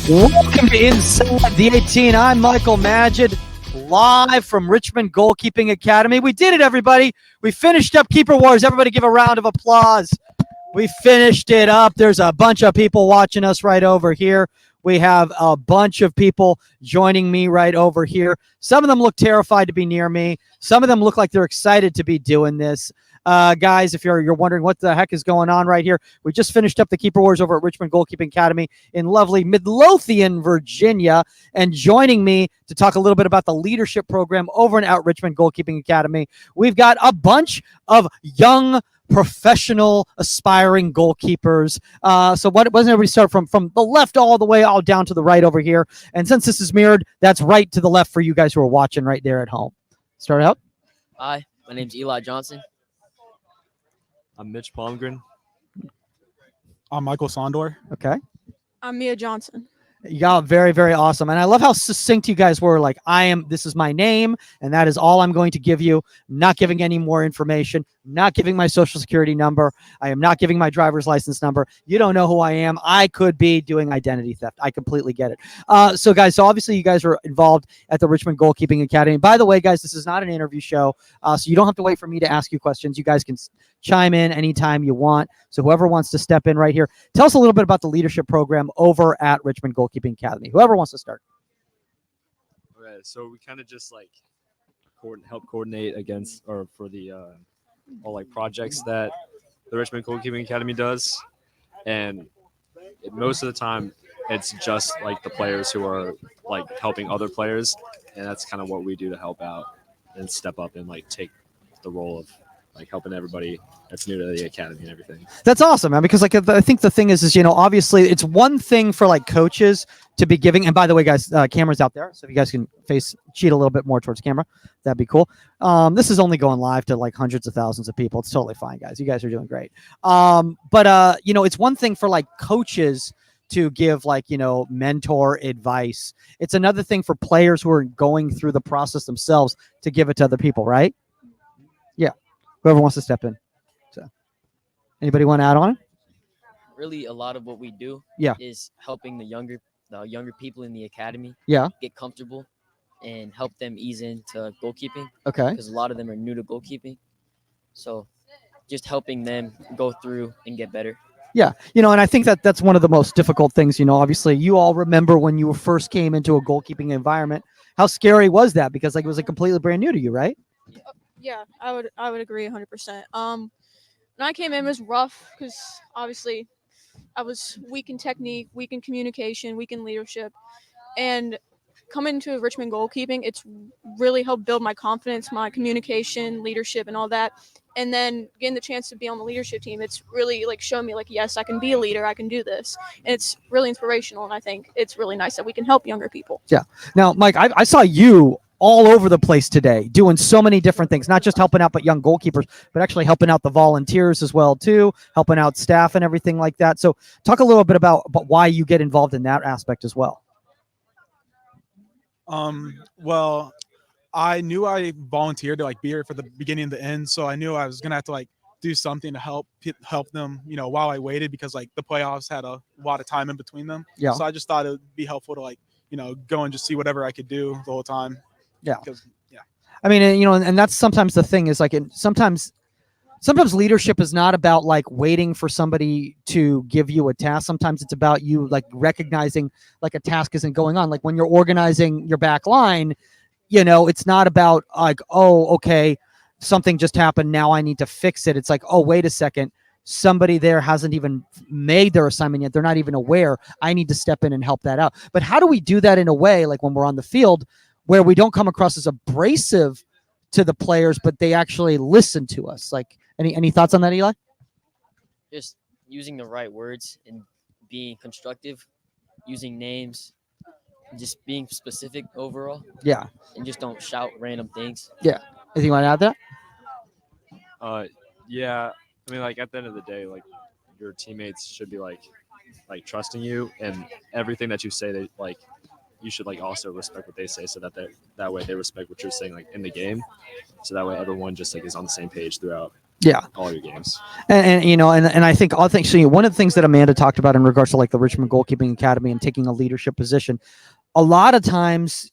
Welcome to Inside the 18. I'm Michael Magid, live from Richmond Goalkeeping Academy. We did it, everybody. We finished up Keeper Wars. Everybody give a round of applause. We finished it up. There's a bunch of people watching us right over here. We have a bunch of people joining me right over here. Some of them look terrified to be near me. Some of them look like they're excited to be doing this. Guys, if you're wondering what the heck is going on right here, we just finished up the Keeper Wars over at Richmond Goalkeeping Academy in lovely Midlothian, Virginia. And joining me to talk a little bit about the leadership program over at Richmond Goalkeeping Academy, we've got a bunch of young professional aspiring goalkeepers. So why doesn't everybody start from the left all the way all down to the right over here? And since this is mirrored, that's right to the left for you guys who are watching right there at home. Start out. Hi, my name's Eli Johnson. I'm Mitch Palmgren. I'm Michael Sondor. Okay. I'm Mia Johnson. Yeah, very, very awesome. And I love how succinct you guys were. Like, this is my name, and that is all I'm going to give you. Not giving any more information, not giving my social security number. I am not giving my driver's license number. You don't know who I am. I could be doing identity theft. I completely get it. So guys, obviously you guys are involved at the Richmond Goalkeeping Academy. By the way, guys, this is not an interview show. So you don't have to wait for me to ask you questions. You guys can chime in anytime you want. So whoever wants to step in right here, tell us a little bit about the leadership program over at Richmond Goalkeeping Academy. Whoever wants to start. Okay, so we kind of just like help coordinate against or for the all like projects that the Richmond Goalkeeping Academy does, and most of the time it's just like the players who are like helping other players, and that's kind of what we do to help out and step up and like take the role of like helping everybody that's new to the academy and everything. That's awesome, man, because like I think the thing is, obviously it's one thing for like coaches to be giving, and by the way, guys, camera's out there, so if you guys can cheat a little bit more towards camera, that'd be cool. This is only going live to like hundreds of thousands of people. It's totally fine, guys. You guys are doing great. But it's one thing for like coaches to give like, mentor advice. It's another thing for players who are going through the process themselves to give it to other people, right? Yeah. Whoever wants to step in. So, anybody want to add on? Really, a lot of what we do is helping the younger people in the academy get comfortable and help them ease into goalkeeping. Okay. Because a lot of them are new to goalkeeping. So just helping them go through and get better. Yeah. And I think that's one of the most difficult things, obviously you all remember when you first came into a goalkeeping environment. How scary was that? Because like it was like completely brand new to you, right? Yeah, I would agree 100%. When I came in, it was rough because obviously I was weak in technique, weak in communication, weak in leadership, and coming to Richmond Goalkeeping, it's really helped build my confidence, my communication, leadership, and all that. And then getting the chance to be on the leadership team, it's really like shown me like, yes, I can be a leader, I can do this, and it's really inspirational. And I think it's really nice that we can help younger people. Yeah. Now, Mike, I saw you all over the place today doing so many different things, not just helping out but young goalkeepers, but actually helping out the volunteers as well too, helping out staff and everything like that. So talk a little bit about why you get involved in that aspect as well. Well, I knew I volunteered to like be here for the beginning and the end, so I knew I was gonna have to like do something to help them, while I waited, because like the playoffs had a lot of time in between them. Yeah. So I just thought it would be helpful to like, go and just see whatever I could do the whole time. Yeah. I mean, and that's sometimes the thing is like, sometimes leadership is not about like waiting for somebody to give you a task. Sometimes it's about you like recognizing like a task isn't going on. Like when you're organizing your back line, it's not about like, oh, okay, something just happened, now I need to fix it. It's like, oh, wait a second, somebody there hasn't even made their assignment yet. They're not even aware. I need to step in and help that out. But how do we do that in a way, like when we're on the field, where we don't come across as abrasive to the players, but they actually listen to us? Like, any thoughts on that, Eli? Just using the right words and being constructive, using names, and just being specific overall. Yeah. And just don't shout random things. Yeah. Anything you want to add there? Yeah. I mean, like at the end of the day, like your teammates should be like trusting you, and everything that you say, they like, you should like also respect what they say, so that way they respect what you're saying like in the game, so that way everyone just like is on the same page throughout. Yeah. all your games. And I think so one of the things that Amanda talked about in regards to like the Richmond Goalkeeping Academy and taking a leadership position, a lot of times,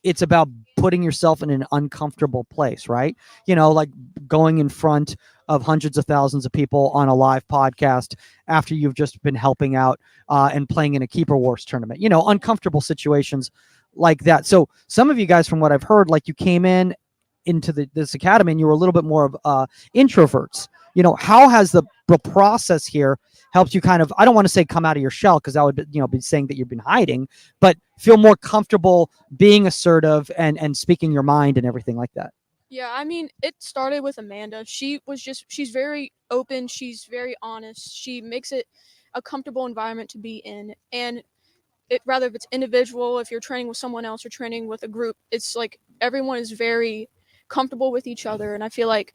it's about putting yourself in an uncomfortable place, right? Like going in front of hundreds of thousands of people on a live podcast after you've just been helping out and playing in a Keeper Wars tournament, uncomfortable situations like that. So some of you guys, from what I've heard, like you came into this academy and you were a little bit more of introverts. How has the process here helped you kind of, I don't want to say come out of your shell, because that would be saying that you've been hiding, but feel more comfortable being assertive and speaking your mind and everything like that? Yeah, I mean, it started with Amanda. She's very open. She's very honest. She makes it a comfortable environment to be in. And rather if it's individual, if you're training with someone else or training with a group, it's like everyone is very comfortable with each other. And I feel like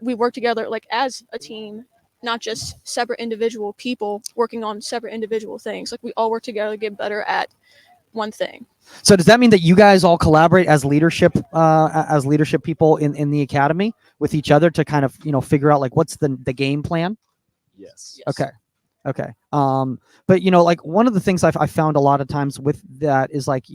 we work together like as a team, not just separate individual people working on separate individual things. Like we all work together to get better at one thing. So does that mean that you guys all collaborate as leadership people in the academy with each other to kind of figure out like what's the game plan? Yes. Okay. But like one of the things I found a lot of times with that is like,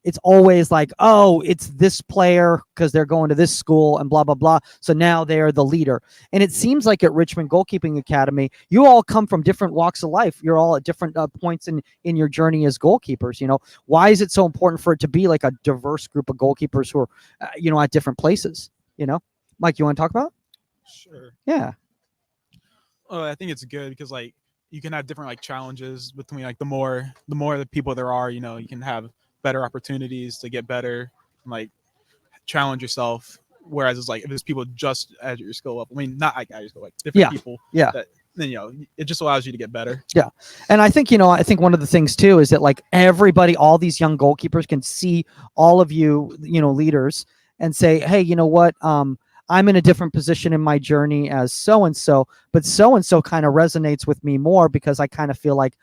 it's always like, oh, it's this player because they're going to this school and blah, blah, blah. So now they're the leader. And it seems like at Richmond Goalkeeping Academy, you all come from different walks of life. You're all at different points in your journey as goalkeepers. Why is it so important for it to be like a diverse group of goalkeepers who are, at different places? Mike, you want to talk about it? Sure. Yeah. I think it's good because like you can have different like challenges between like the more the people there are, you can have better opportunities to get better and like challenge yourself. Whereas it's like if there's people just at your skill level, I mean not like at your skill, like different people. Yeah. Then it just allows you to get better. Yeah. And I think one of the things too is that like everybody, all these young goalkeepers can see all of you, leaders and say, hey, you know what? I'm in a different position in my journey as so-and-so, but so-and-so kind of resonates with me more because I kind of feel like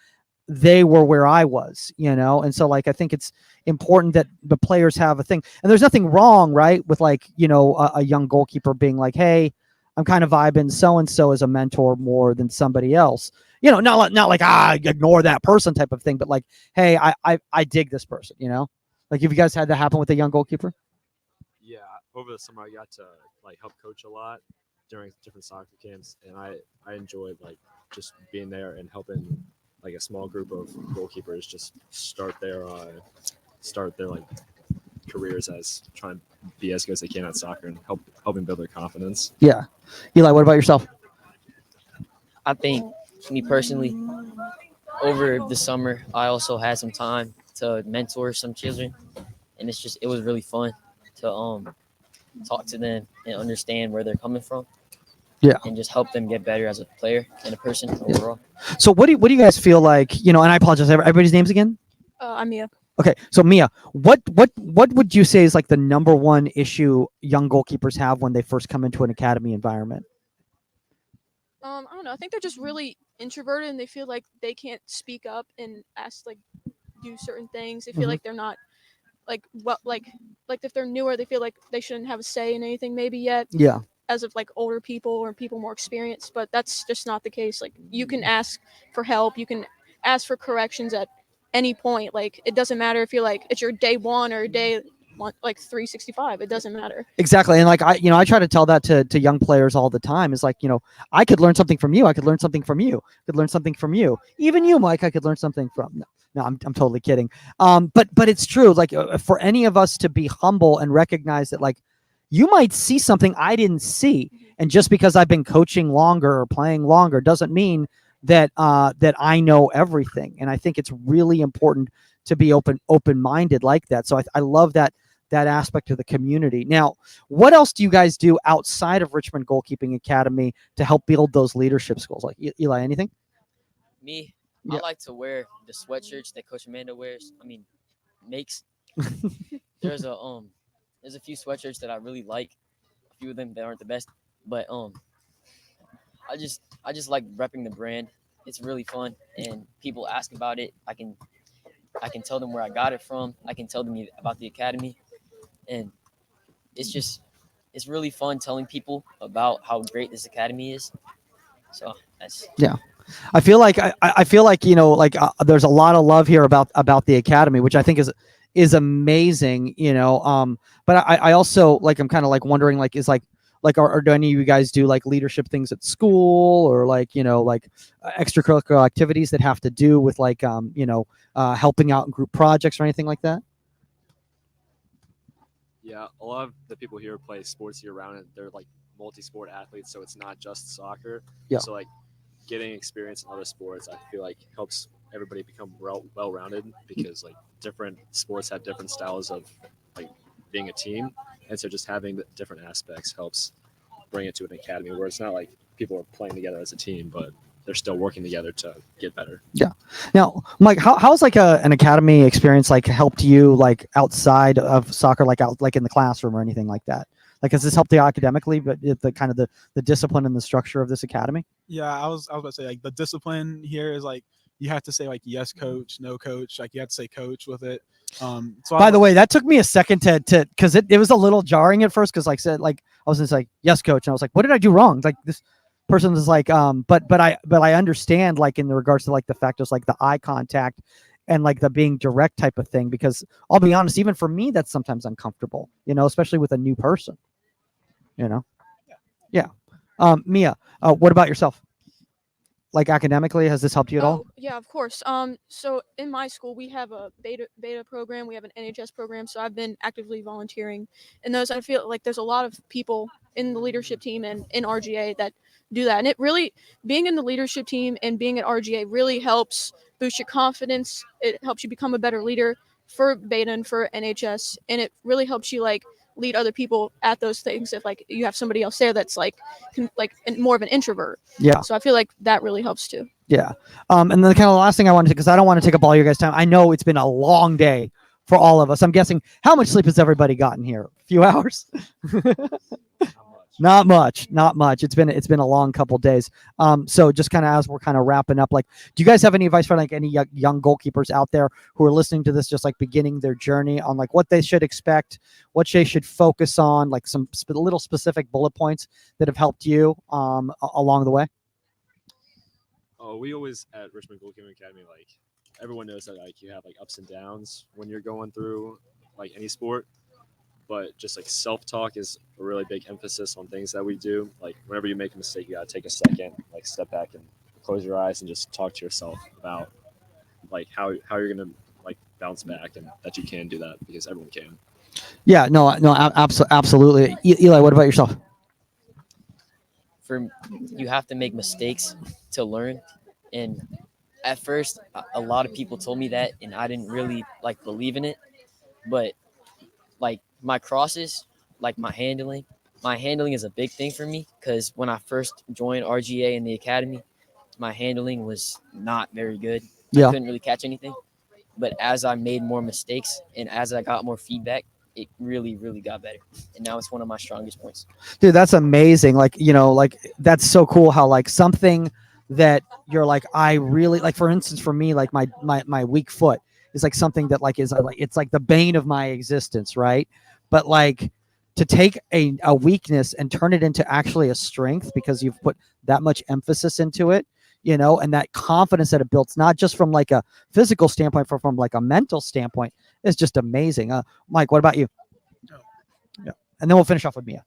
they were where I was, And so like, I think it's important that the players have a thing, and there's nothing wrong, right, with like, a young goalkeeper being like, hey, I'm kind of vibing so-and-so as a mentor more than somebody else, not like, ignore that person type of thing, but like, hey, I dig this person, like, have you guys had that happen with a young goalkeeper? Yeah, over the summer I got to like help coach a lot during different soccer camps, and I enjoyed like just being there and helping like a small group of goalkeepers just start their like careers as trying to be as good as they can at soccer and helping build their confidence. Yeah. Eli, what about yourself? I think me personally, over the summer, I also had some time to mentor some children, and it was really fun to talk to them and understand where they're coming from. Yeah. And just help them get better as a player and a person overall. So what do you guys feel like, and I apologize, everybody's names again? I'm Mia. Okay, so Mia, what would you say is like the number one issue young goalkeepers have when they first come into an academy environment? I don't know. I think they're just really introverted and they feel like they can't speak up and do certain things. They feel like they're not like if they're newer, they feel like they shouldn't have a say in anything maybe yet. Yeah. As of like older people or people more experienced, but that's just not the case. Like you can ask for help, you can ask for corrections at any point. Like it doesn't matter if you're like it's your day one or day one, like 365. It doesn't matter. Exactly. And like I try to tell that to young players all the time. Is like, I could learn something from you. I could learn something from you. I could learn something from you. Even you, Mike, I could learn something from. No, I'm totally kidding. But it's true. Like for any of us to be humble and recognize that, like, you might see something I didn't see, and just because I've been coaching longer or playing longer doesn't mean that that I know everything. And I think it's really important to be open-minded like that. So I love that aspect of the community. Now, what else do you guys do outside of Richmond Goalkeeping Academy to help build those leadership skills? Like Eli, anything? Me, Yeah. I like to wear the sweatshirts that Coach Amanda wears. I mean, makes. There's a few sweatshirts that I really like. A few of them that aren't the best, but I just like repping the brand. It's really fun, and people ask about it. I can tell them where I got it from. I can tell them about the academy, and it's just it's really fun telling people about how great this academy is. So that's I feel like I feel like like there's a lot of love here about the academy, which I think is amazing. But I also like I'm kind of like wondering like is like are do any of you guys do like leadership things at school or like like extracurricular activities that have to do with like helping out in group projects or anything like that? Yeah, a lot of the people here play sports year round, and they're like multi-sport athletes, so it's not just soccer. Yeah. So like getting experience in other sports, I feel like helps everybody become well-rounded because like different sports have different styles of like being a team, and so just having the different aspects helps bring it to an academy where it's not like people are playing together as a team, but they're still working together to get better. Now, Mike, how's like an academy experience like helped you like outside of soccer, like out like in the classroom or anything like that? Like, has this helped you academically, but the kind of the discipline and the structure of this academy? Yeah, I was about to say like the discipline here is like you have to say like yes coach, no coach, like you have to say coach with it. So By the way, that took me a second to because it was a little jarring at first because like said like I was just like yes coach and I was like what did I do wrong? Like this person is like but I understand like in regards to like the fact is like the eye contact and like the being direct type of thing because I'll be honest even for me that's sometimes uncomfortable especially with a new person yeah. Mia, what about yourself? Like academically, has this helped you at all? Oh, yeah, of course. So in my school, we have a beta program. We have an NHS program. So I've been actively volunteering in those. I feel like there's a lot of people in the leadership team and in RGA that do that. And it really, being in the leadership team and being at RGA really helps boost your confidence. It helps you become a better leader for beta and for NHS. And it really helps you like lead other people at those things if like you have somebody else there that's like more of an introvert. Yeah. So I feel like that really helps too. Yeah. And then the kind of last thing I wanted to, because I don't want to take up all your guys' time. I know it's been a long day for all of us. I'm guessing how much sleep has everybody gotten here? A few hours? Not much. It's been a long couple days. So just kind of as we're kind of wrapping up, like, do you guys have any advice for like any young goalkeepers out there who are listening to this, just like beginning their journey on like what they should expect, what they should focus on, like some little specific bullet points that have helped you along the way? Oh, we always at Richmond Goalkeeping Academy, like everyone knows that like you have like ups and downs when you're going through like any sport, but just like self-talk is a really big emphasis on things that we do. Like whenever you make a mistake, you gotta take a second, like step back and close your eyes and just talk to yourself about like how you're gonna like bounce back and that you can do that because everyone can. Yeah, no, absolutely. Eli, what about yourself? You have to make mistakes to learn. And at first, a lot of people told me that, and I didn't really like believe in it. But like my crosses, like my handling is a big thing for me because when I first joined RGA in the academy, my handling was not very good. Yeah. I couldn't really catch anything. But as I made more mistakes and as I got more feedback, it really, really got better. And now it's one of my strongest points. Dude, that's amazing. Like, like that's so cool how like something that you're like, I really like, for instance, for me, like my weak foot is like something that like is like, it's like the bane of my existence. Right. But like to take a weakness and turn it into actually a strength because you've put that much emphasis into it, and that confidence that it builds, not just from like a physical standpoint, but from like a mental standpoint, is just amazing. Mike, what about you? Yeah. And then we'll finish off with Mia.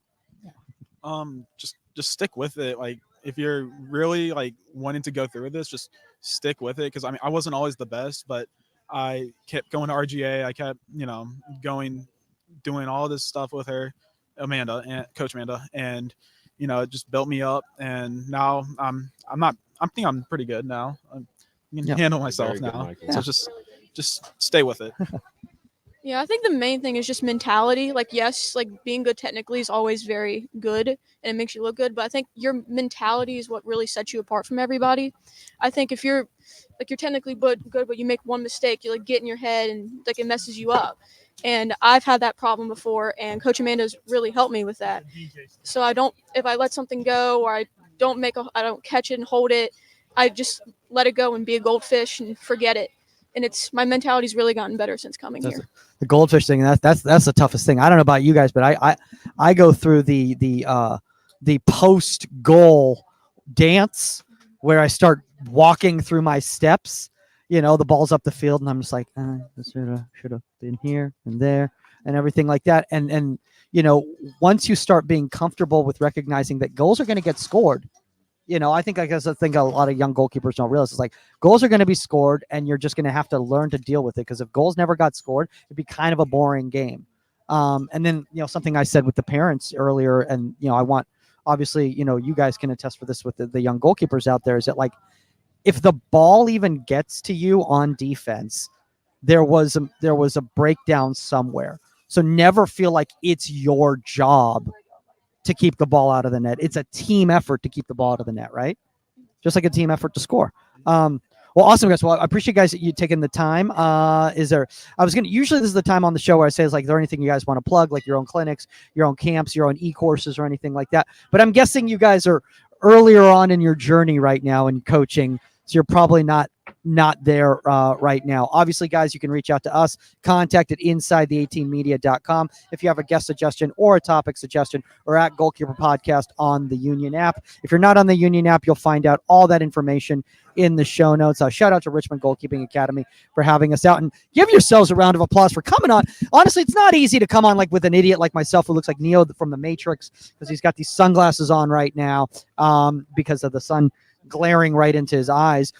Just stick with it. Like if you're really like wanting to go through this, just stick with it. Cause I mean, I wasn't always the best, but I kept going to RGA. I kept, doing all this stuff with her, Amanda and Coach Amanda. And, it just built me up. And now I think I'm pretty good now. I can handle myself now. So just stay with it. Yeah, I think the main thing is just mentality. Like, yes, like being good technically is always very good and it makes you look good. But I think your mentality is what really sets you apart from everybody. I think if you're technically good, but you make one mistake, you like get in your head and like it messes you up. And I've had that problem before, and Coach Amanda's really helped me with that. So if I let something go or I don't catch it and hold it, I just let it go and be a goldfish and forget it. and it's my mentality's really gotten better since coming here. The goldfish thing. That's the toughest thing. I don't know about you guys, but I go through the post goal dance where I start walking through my steps. You know, the ball's up the field, and I'm just like, this should have been here and there and everything like that. And you know, once you start being comfortable with recognizing that goals are going to get scored, you know, I think a lot of young goalkeepers don't realize it's like goals are going to be scored, and you're just going to have to learn to deal with it. Because if goals never got scored, it'd be kind of a boring game. And then, you know, something I said with the parents earlier, and you know, I want, obviously, you know, you guys can attest for this with the young goalkeepers out there, is that like, if the ball even gets to you on defense, there was a breakdown somewhere. So never feel like it's your job to keep the ball out of the net. It's a team effort to keep the ball out of the net, right? Just like a team effort to score. Well, awesome, guys. Well, I appreciate you taking the time. Usually this is the time on the show where I say, is there anything you guys want to plug, like your own clinics, your own camps, your own e-courses or anything like that? But I'm guessing you guys are earlier on in your journey right now in coaching, so you're probably not there right now. Obviously, guys, you can reach out to us, contact at insidethe18media.com if you have a guest suggestion or a topic suggestion, or at Goalkeeper Podcast on the Union app. If you're not on the Union app, you'll find out all that information in the show notes. Shout out to Richmond Goalkeeping Academy for having us out, and give yourselves a round of applause for coming on. Honestly, it's not easy to come on like with an idiot like myself who looks like Neo from the Matrix, because he's got these sunglasses on right now because of the sun glaring right into his eyes,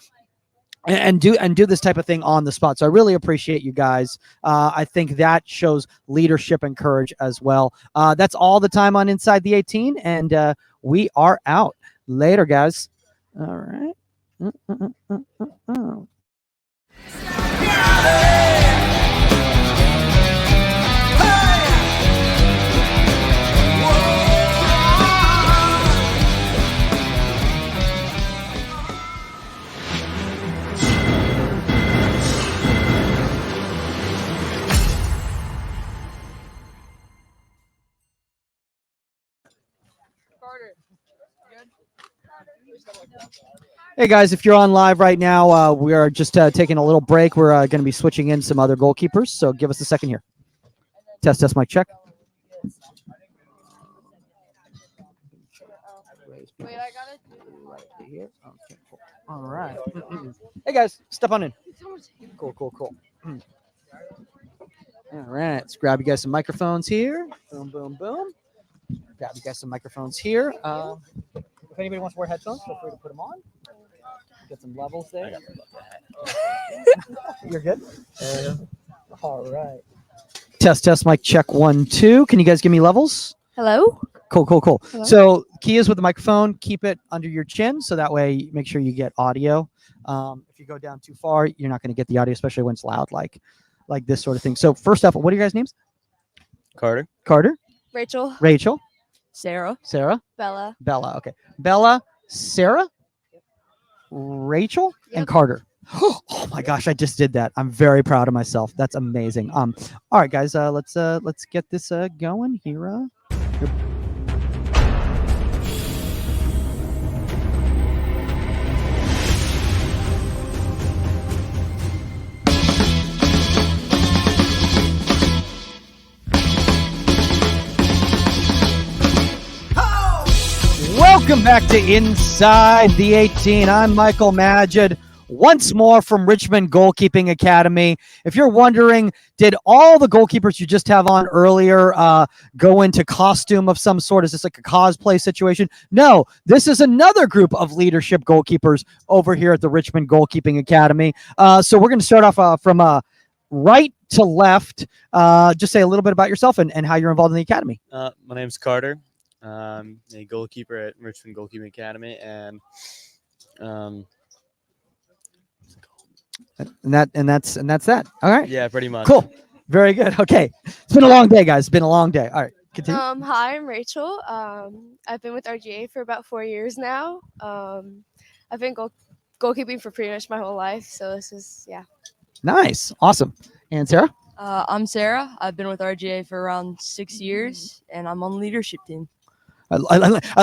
and do this type of thing on the spot. So I really appreciate you guys. I think that shows leadership and courage as well. That's all the time on Inside the 18, and we are out. Later, guys. All right. Hey guys, if you're on live right now, we are just taking a little break. We're going to be switching in some other goalkeepers, so give us a second here. Test, mic check. Wait, I got it right here. Okay, cool. All right. Hey guys, step on in. Cool. All right, let's grab you guys some microphones here. Boom. Grab you guys some microphones here. If anybody wants to wear headphones, feel free to put them on. Get some levels there. You're good? All right. Test, mic check 1, 2. Can you guys give me levels? Hello? Cool. Hello? So key is with the microphone, keep it under your chin, so that way make sure you get audio. If you go down too far, you're not going to get the audio, especially when it's loud, like this sort of thing. So first off, what are your guys' names? Carter. Rachel. Sarah. Bella. Okay. Bella, Sarah, Rachel, and Carter. Oh my gosh, I just did that. I'm very proud of myself. That's amazing. All right, guys, let's get this going here. Welcome back to Inside the 18. I'm Michael Magid, once more from Richmond Goalkeeping Academy. If you're wondering, did all the goalkeepers you just have on earlier go into costume of some sort? Is this like a cosplay situation? No, this is another group of leadership goalkeepers over here at the Richmond Goalkeeping Academy. So we're going to start off from right to left. Just say a little bit about yourself and how you're involved in the academy. My name's Carter. I'm a goalkeeper at Richmond Goalkeeping Academy, and that's that. All right. yeah, pretty much. Cool. Very good. Okay. It's been a long day, guys. It's been a long day. All right. Continue. Hi, I'm Rachel. I've been with RGA for about 4 years now. I've been goalkeeping for pretty much my whole life, so this is Nice. Awesome. And Sarah? I'm Sarah. I've been with RGA for around 6 years, and I'm on the leadership team. I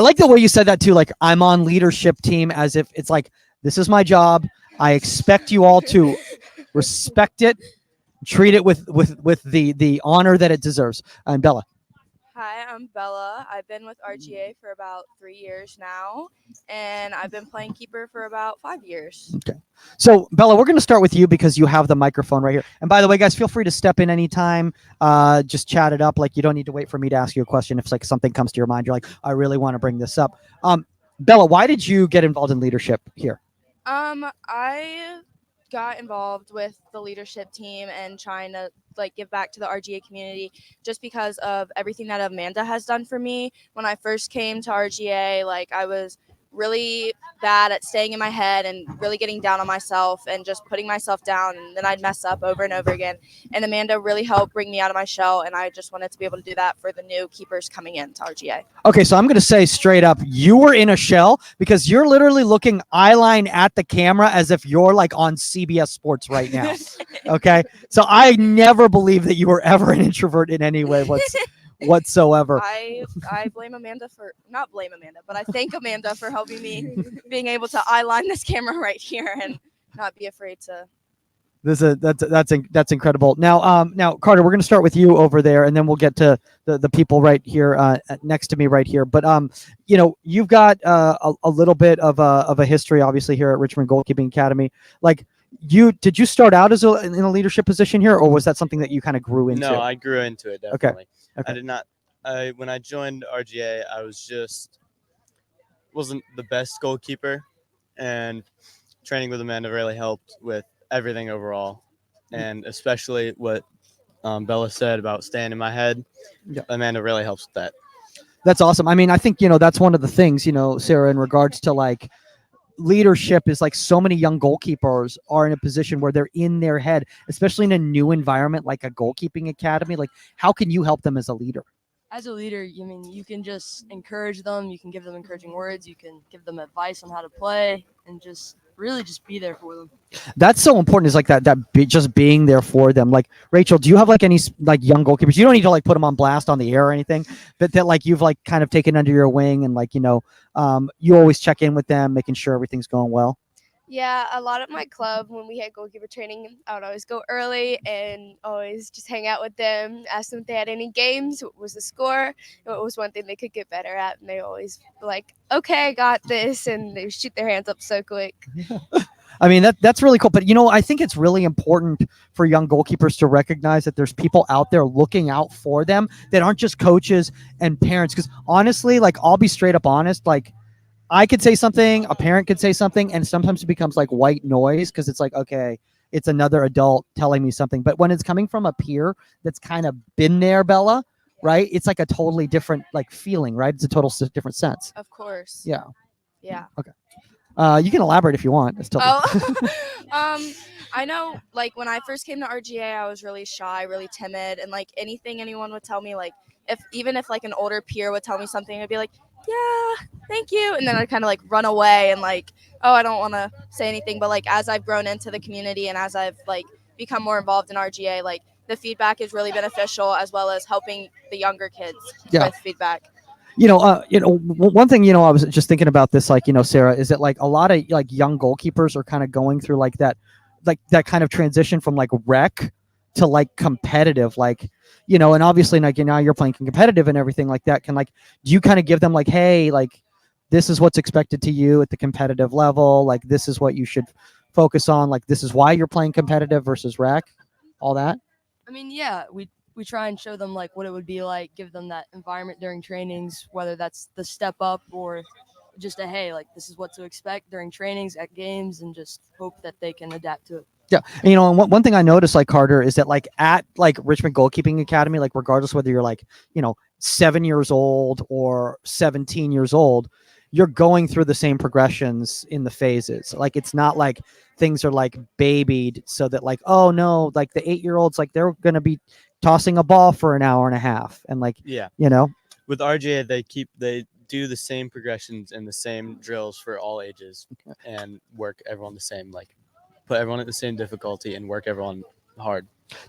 like the way you said that too. Like, I'm on leadership team, as if it's like, this is my job. I expect you all to Respect it. Treat it with the honor that it deserves. And Bella. Hi, I'm Bella. I've been with RGA for about 3 years now, and I've been playing keeper for about 5 years. Okay. So Bella, we're going to start with you because you have the microphone right here. And by the way, guys, feel free to step in anytime. Just chat it up. Like, you don't need to wait for me to ask you a question. If like something comes to your mind, you're like, I really want to bring this up. Bella, why did you get involved in leadership here? I got involved with the leadership team and trying to like give back to the RGA community just because of everything that Amanda has done for me. When I first came to RGA, like I was really bad at staying in my head and really getting down on myself and just putting myself down, and then I'd mess up over and over again. And Amanda really helped bring me out of my shell, and I just wanted to be able to do that for the new keepers coming in to RGA. Okay, so I'm going to say straight up, you were in a shell because you're literally looking eyeline at the camera as if you're like on CBS Sports right now. Okay, so I never believed that you were ever an introvert in any way whatsoever. I blame Amanda for not blame Amanda, but I thank Amanda for helping me being able to eyeline this camera right here and not be afraid to. That's incredible. Now Carter, we're going to start with you over there, and then we'll get to the people right here next to me right here. But you've got a little bit of a history, obviously, here at Richmond Goalkeeping Academy. Like, did you start out as in a leadership position here, or was that something that you kind of grew into? No, I grew into it, definitely. Okay. I did not. When I joined RGA, I wasn't the best goalkeeper, and training with Amanda really helped with everything overall, and especially what Bella said about staying in my head. Yeah. Amanda really helps with that. That's awesome. I mean, I think that's one of the things, Sarah, in regards to like leadership is like so many young goalkeepers are in a position where they're in their head, especially in a new environment like a goalkeeping academy. Like, how can you help them as a leader? As a leader, you can just encourage them. You can give them encouraging words. You can give them advice on how to play, and just really just be there for them. That's so important, is like just being there for them. Like, Rachel, do you have like any like young goalkeepers? You don't need to like put them on blast on the air or anything, but that like you've like kind of taken under your wing, and like, you always check in with them, making sure everything's going well. Yeah, a lot of my club, when we had goalkeeper training, I would always go early and always just hang out with them, ask them if they had any games, what was the score, what was one thing they could get better at, and they always be like, okay, I got this, and they shoot their hands up so quick. I mean, that's really cool. But, I think it's really important for young goalkeepers to recognize that there's people out there looking out for them that aren't just coaches and parents. Because honestly, like, I'll be straight up honest, like, I could say something, a parent could say something, and sometimes it becomes like white noise because it's like, okay, it's another adult telling me something. But when it's coming from a peer that's kind of been there, Bella, right? It's like a totally different like feeling, right? It's a total different sense. Of course. Yeah. Yeah. Okay. You can elaborate if you want. I know, like, when I first came to RGA, I was really shy, really timid, and like anything anyone would tell me, like, even if like an older peer would tell me something, I'd be like, yeah, thank you, and then I'd kind of like run away and like, oh, I don't want to say anything. But like, as I've grown into the community and as I've like become more involved in RGA, like the feedback is really beneficial, as well as helping the younger kids with feedback. One thing, I was just thinking about this, like, Sarah, is that like a lot of like young goalkeepers are kind of going through like that kind of transition from like rec to like competitive, like, and obviously like, now you're playing competitive and everything like that. Do you kind of give them like, hey, like, this is what's expected to you at the competitive level. Like, this is what you should focus on. Like, this is why you're playing competitive versus rec, all that. I mean, yeah, we try and show them like what it would be like, give them that environment during trainings, whether that's the step up or just a, hey, like, this is what to expect during trainings, at games, and just hope that they can adapt to it. Yeah. And, and one thing I noticed, like, Carter, is that like at like Richmond Goalkeeping Academy, like regardless whether you're like, 7 years old or 17 years old, you're going through the same progressions in the phases. Like, it's not like things are like babied so that like, oh no, like the 8-year-olds, like they're going to be tossing a ball for an hour and a half. And like, yeah, with RGA, they do the same progressions and the same drills for all ages, and work everyone the same, like put everyone at the same difficulty and work everyone hard.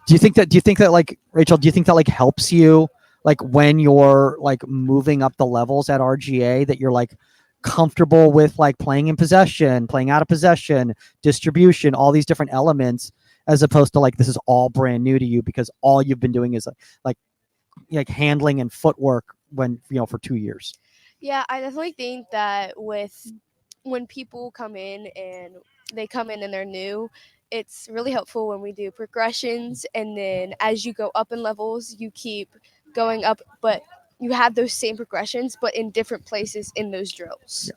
Do you think that like, Rachel, do you think that like helps you like when you're like moving up the levels at RGA, that you're like comfortable with like playing in possession, playing out of possession, distribution, all these different elements, as opposed to like this is all brand new to you because all you've been doing is like like handling and footwork when for 2 years. Yeah, I definitely think that when people come in and they're new, it's really helpful when we do progressions, and then as you go up in levels, you keep going up, but you have those same progressions, but in different places in those drills.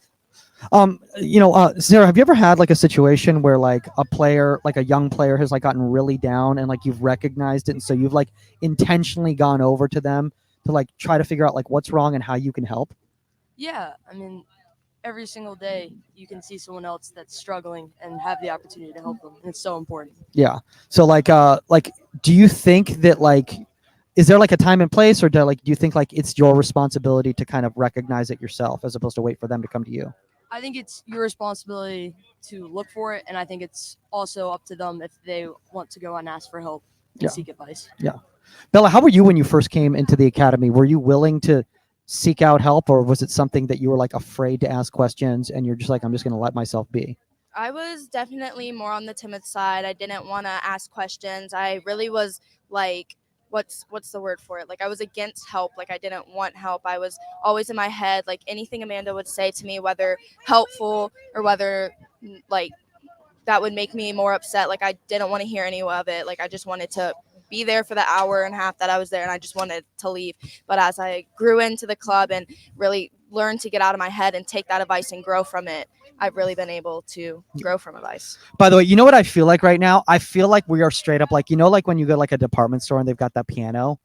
Sarah, have you ever had like a situation where like a player, like a young player, has like gotten really down and like you've recognized it, and so you've like intentionally gone over to them to like try to figure out like what's wrong and how you can help? Yeah, I mean, every single day you can see someone else that's struggling and have the opportunity to help them, and it's so important. Yeah. So like do you think that like is there like a time and place, or do you think like it's your responsibility to kind of recognize it yourself as opposed to wait for them to come to you? I think it's your responsibility to look for it, and I think it's also up to them if they want to go and ask for help and Yeah. seek advice. Yeah. Bella, how were you when you first came into the academy? Were you willing to seek out help, or was it something that you were like afraid to ask questions and you're just like, I'm just going to let myself be? I was definitely more on the timid side. I didn't want to ask questions. I really was like, what's the word for it? Like I was against help. Like I didn't want help. I was always in my head, like anything Amanda would say to me, whether helpful or whether like that would make me more upset. Like I didn't want to hear any of it. Like I just wanted to be there for the hour and a half that I was there, and I just wanted to leave. But as I grew into the club and really learned to get out of my head and take that advice and grow from it, I've really been able to grow from advice. By the way, you know what I feel like right now? I feel like we are straight up like, like when you go to like a department store and they've got that piano,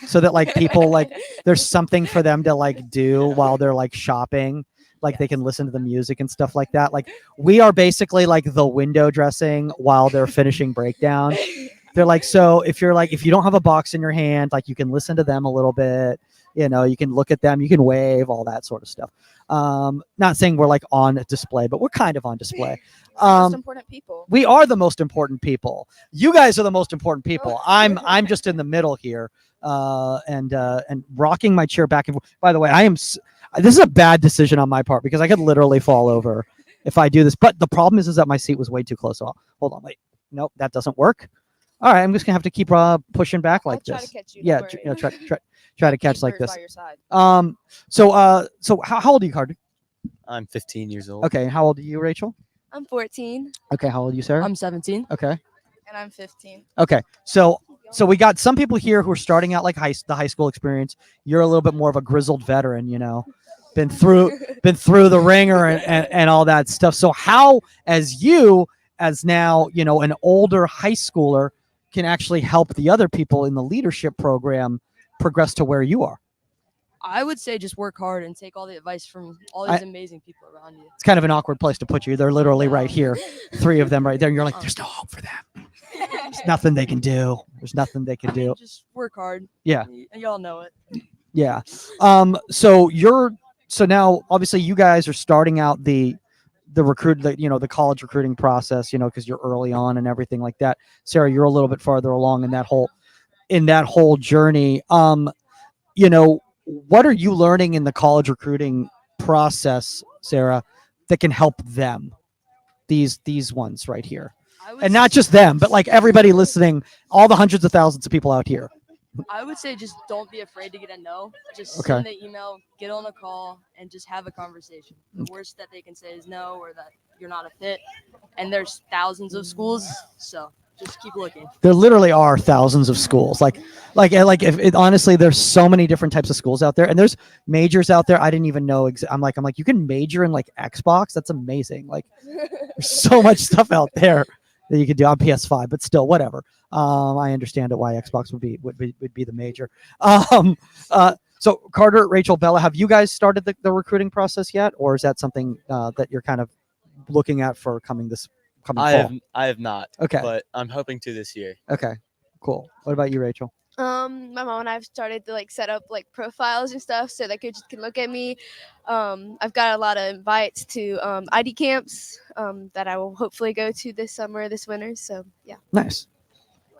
so that like people like there's something for them to like do while they're like shopping. Like they can listen to the music and stuff like that. Like we are basically like the window dressing while they're finishing breakdown. They're like, so if you don't have a box in your hand, like you can listen to them a little bit, you can look at them, you can wave, all that sort of stuff. Not saying we're like on display, but we're kind of on display. Most important people. We are the most important people. You guys are the most important people. I'm just in the middle here, and rocking my chair back and forth. By the way, this is a bad decision on my part because I could literally fall over if I do this. But the problem is that my seat was way too close. So hold on, wait. Nope, that doesn't work. All right, I'm just gonna have to keep pushing back like I'll try this. to catch you, Yeah, don't worry. try to catch like Keepers this. by your side. So how old are you, Carter? I'm 15 years old. Okay, how old are you, Rachel? I'm 14. Okay, how old are you, Sarah? I'm 17. Okay. And I'm 15. Okay, so we got some people here who are starting out like the high school experience. You're a little bit more of a grizzled veteran, been through the ringer and all that stuff. So how, as now an older high schooler, can actually help the other people in the leadership program progress to where you are? I would say just work hard and take all the advice from all these amazing people around you. It's kind of an awkward place to put you. They're literally right here, 3 of them right there, and you're like, there's no hope for them. There's nothing they can do. There's nothing they can do. Just work hard. Yeah. Y'all know it. Yeah. So now obviously you guys are starting out the the college recruiting process, because you're early on and everything like that. Sarah, you're a little bit farther along in that whole journey. What are you learning in the college recruiting process, Sarah, that can help them? These ones right here. And not just them, but like everybody listening, all the hundreds of thousands of people out here. I would say just don't be afraid to get a no. Just Okay. send the email, get on a call, and just have a conversation. The worst that they can say is no, or that you're not a fit. And there's thousands of schools, so just keep looking. There literally are thousands of schools. Honestly, there's so many different types of schools out there, and there's majors out there. I didn't even know. I'm like, you can major in like Xbox. That's amazing. Like, there's so much stuff out there that you could do on PS5, but still, whatever. I understand it why Xbox would be the major. So Carter, Rachel, Bella, have you guys started the recruiting process yet, or is that something that you're kind of looking at for coming fall? I have not. Okay. But I'm hoping to this year. Okay, cool. What about you, Rachel? My mom and I've started to set up profiles and stuff so they can look at me. I've got a lot of invites to ID camps that I will hopefully go to this winter. So yeah. Nice.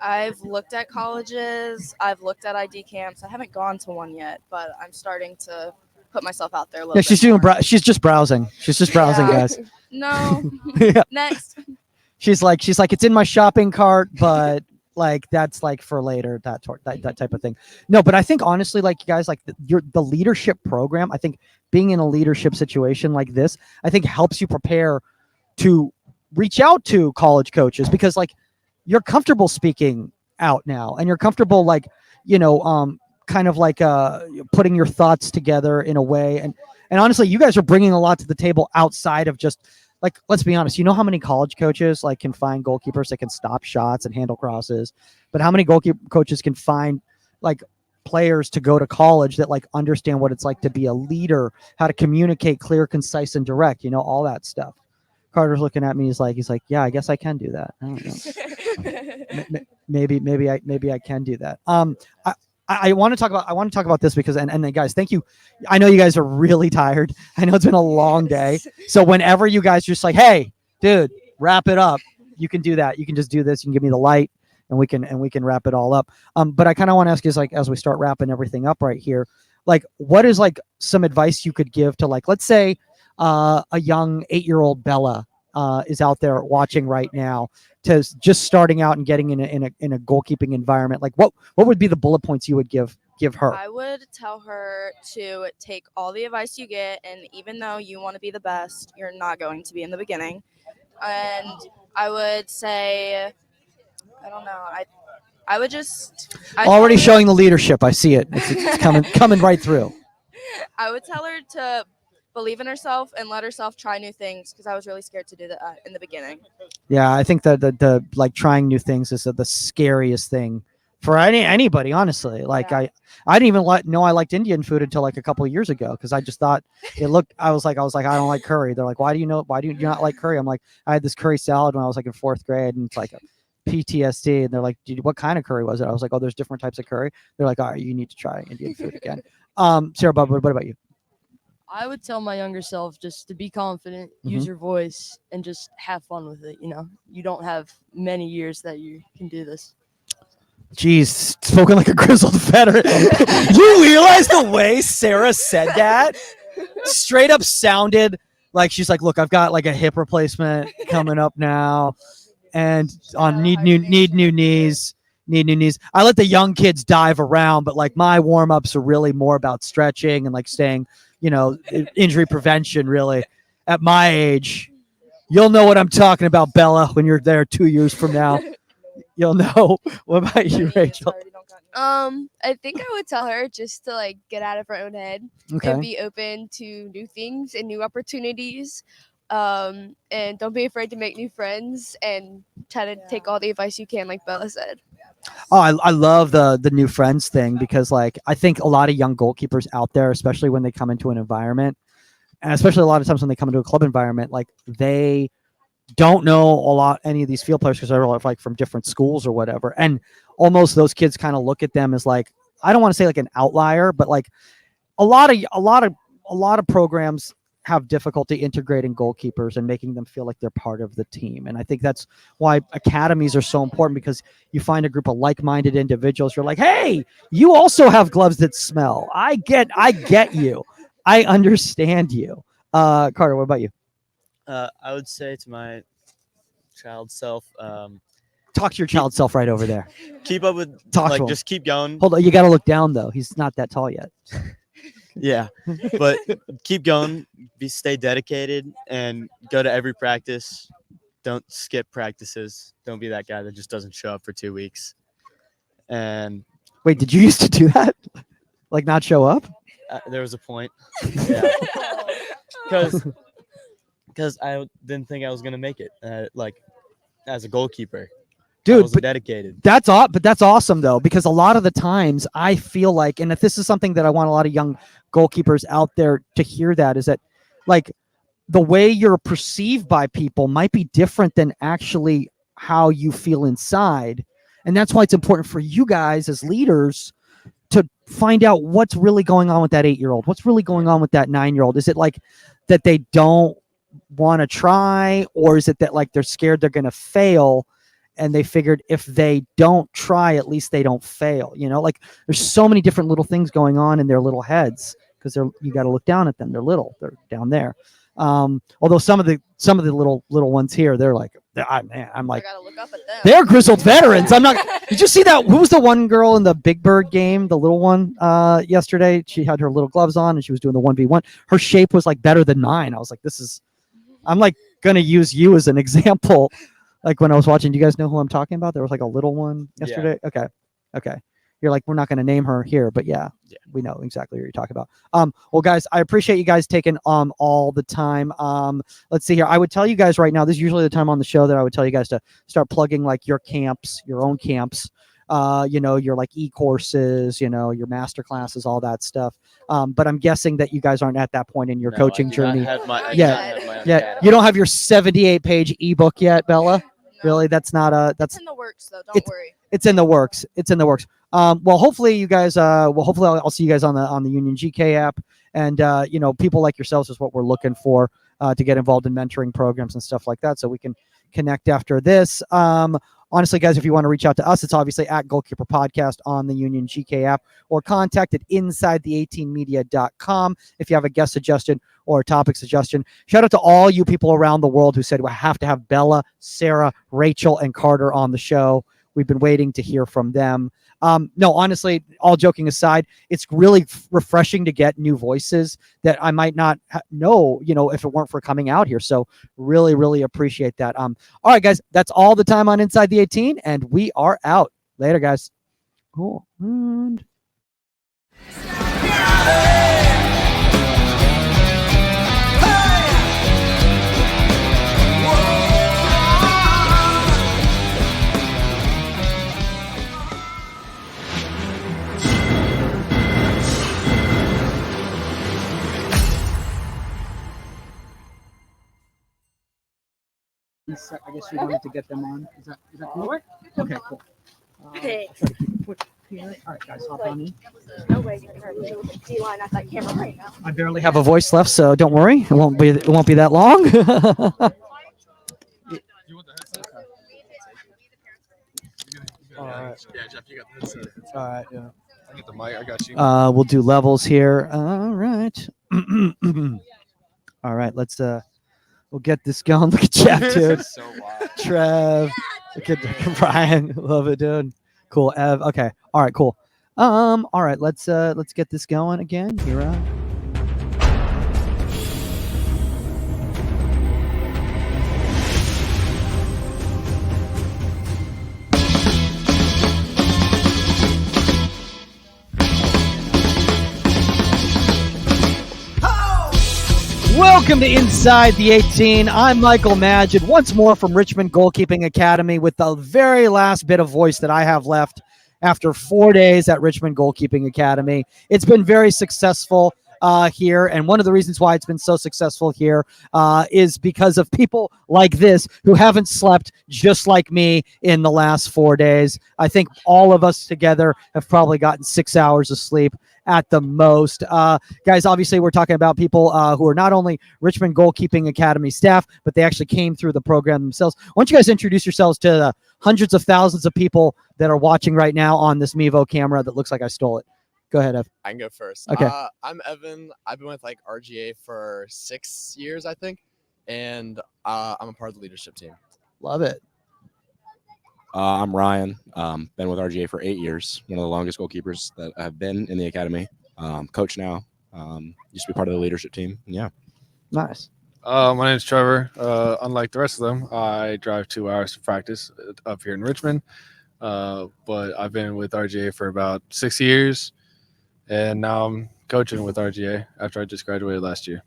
I've looked at colleges. I've looked at ID camps. I haven't gone to one yet, but I'm starting to put myself out there a little bit. She's doing. She's just browsing. She's just browsing, Yeah. guys. No. Yeah. Next. she's like, it's in my shopping cart, but like that's like for later, that type of thing. No, but I think honestly, like you guys, like the leadership program, I think being in a leadership situation like this, I think helps you prepare to reach out to college coaches, because like you're comfortable speaking out now, and you're comfortable like, kind of like putting your thoughts together in a way. And honestly, you guys are bringing a lot to the table outside of just, like, let's be honest, you know how many college coaches like can find goalkeepers that can stop shots and handle crosses, but how many goalkeeper coaches can find like players to go to college that like understand what it's like to be a leader, how to communicate clear, concise, and direct, all that stuff. Carter's looking at me. He's like, yeah, I guess I can do that. I don't know. maybe I can do that. I want to talk about this because, and then guys, thank you. I know you guys are really tired. I know it's been a long day. So whenever you guys are just like, hey, dude, wrap it up, you can do that. You can just do this. You can give me the light, and we can wrap it all up. But I kind of want to ask you, like, as we start wrapping everything up right here, like, what is like some advice you could give to, like, let's say a young 8-year-old Bella is out there watching right now, to just starting out and getting in a goalkeeping environment. Like, what would be the bullet points you would give her? I would tell her to take all the advice you get, and even though you want to be the best, you're not going to be in the beginning. And I would say, I don't know, I would just Already showing the leadership. I see it. It's coming right through. I would tell her to believe in herself and let herself try new things, because I was really scared to do that in the beginning. Yeah, I think that the like trying new things is the scariest thing for anybody, honestly. Like, yeah. I didn't even know I liked Indian food until like a couple of years ago, because I just thought it looked. I was like I don't like curry. They're like, why do you not like curry? I'm like, I had this curry salad when I was like in 4th grade, and it's like a PTSD. And they're like, what kind of curry was it? I was like, oh, there's different types of curry. They're like, all right, you need to try Indian food again. Sarah, Bob, what about you? I would tell my younger self just to be confident, use your voice, and just have fun with it. You don't have many years that you can do this. Jeez, spoken like a grizzled veteran. You realize the way Sarah said that? Straight up sounded like she's like, look, I've got like a hip replacement coming up now, and need new knees. I let the young kids dive around, but like my warm-ups are really more about stretching and like staying, injury prevention. Really, at my age, you'll know what I'm talking about, Bella, when you're there 2 years from now. You'll know. What about you, Rachel? I think I would tell her just to like get out of her own head and be open to new things and new opportunities. And don't be afraid to make new friends, and try to take all the advice you can, like Bella said. Oh, I love the new friends thing, because like I think a lot of young goalkeepers out there, especially when they come into an environment, and especially a lot of times when they come into a club environment, like they don't know any of these field players, because they're like from different schools or whatever, and almost those kids kind of look at them as like, I don't want to say like an outlier, but like a lot of programs have difficulty integrating goalkeepers and making them feel like they're part of the team. And I think that's why academies are so important, because you find a group of like-minded individuals. You're like, hey, you also have gloves that smell. I get you. I understand you. Carter, what about you? I would say to my child self, talk to your child self right over there. Keep up with, just keep going. Hold on, you got to look down though. He's not that tall yet. Yeah, but keep going. Stay dedicated and go to every practice. Don't skip practices. Don't be that guy that just doesn't show up for 2 weeks. And wait, did you used to do that? Like not show up? There was a point. Yeah, because I didn't think I was gonna make it. Like as a goalkeeper. Dude, but dedicated. That's awesome though, because a lot of the times I feel like, and if this is something that I want a lot of young goalkeepers out there to hear, that is that like the way you're perceived by people might be different than actually how you feel inside. And that's why it's important for you guys as leaders to find out what's really going on with that 8-year-old, what's really going on with that 9-year-old. Is it like that they don't want to try, or is it that like they're scared they're going to fail? And they figured if they don't try, at least they don't fail. Like there's so many different little things going on in their little heads, because you got to look down at them. They're little. They're down there. Although some of the little ones here, they're like I'm like, I gotta look up at them. they're grizzled veterans. I'm not. Did you see that? Who was the one girl in the Big Bird game, the little one, yesterday? She had her little gloves on and she was doing the 1v1. Her shape was like better than mine. I was like, I'm like gonna use you as an example. Like when I was watching, do you guys know who I'm talking about? There was like a little one yesterday. Yeah. Okay. You're like, we're not going to name her here, but yeah, we know exactly what you're talking about. Well, guys, I appreciate you guys taking all the time. Let's see here. I would tell you guys right now, this is usually the time on the show that I would tell you guys to start plugging like your camps, your own camps, your like e-courses, your master classes, all that stuff. But I'm guessing that you guys aren't at that point in your coaching journey. Yeah. You don't have your 78-page ebook yet, Bella? Really? That's not that's It's in the works though. Don't worry. It's in the works. Well, hopefully you guys. Hopefully I'll see you guys on the Union GK app, and people like yourselves is what we're looking for to get involved in mentoring programs and stuff like that, so we can connect after this. Honestly, guys, if you want to reach out to us, it's obviously at Goalkeeper Podcast on the Union GK app, or contact at insidethe18media.com if you have a guest suggestion or a topic suggestion. Shout out to all you people around the world who said we have to have Bella, Sarah, Rachel, and Carter on the show. We've been waiting to hear from them. No, honestly, all joking aside, it's really refreshing to get new voices that I might not know, if it weren't for coming out here. So really, really appreciate that. All right, guys, that's all the time on Inside the 18, and we are out. Later, guys. Cool. And... I guess you wanted to get them on. Is that cool? Okay, cool. Hey. All right, guys, hop on in. No way you can move D-line at that camera right now. I barely have a voice left, so don't worry. It won't be that long. All right. Yeah, Jeff, you got the headset. All right, yeah. I get the mic. I got you. We'll do levels here. All right. All right, let's we'll get this going. Look at Jeff, dude. So wild. Trev. Look at Brian. Love it, dude. Cool. Ev. Okay. All right, cool. All right, let's get this going again. Here I Welcome to Inside the 18. I'm Michael Magid, once more from Richmond Goalkeeping Academy, with the very last bit of voice that I have left after 4 days at Richmond Goalkeeping Academy. It's been very successful here, and one of the reasons why it's been so successful here is because of people like this who haven't slept just like me in the last 4 days. I think all of us together have probably gotten 6 hours of sleep at the most. Guys, obviously we're talking about people who are not only Richmond Goalkeeping Academy staff, but they actually came through the program themselves. Why don't you guys introduce yourselves to the hundreds of thousands of people that are watching right now on this Mevo camera that looks like I stole it. Go ahead, Ev. I can go first. Okay. I'm Evan. I've been with RGA for 6 years, I think, and I'm a part of the leadership team. Love it. I'm Ryan. Been with RGA for 8 years. One of the longest goalkeepers that have been in the academy. Coach now. Used to be part of the leadership team. Yeah. Nice. My name is Trevor. Unlike the rest of them, I drive 2 hours to practice up here in Richmond. But I've been with RGA for about 6 years, and now I'm coaching with RGA after I just graduated last year.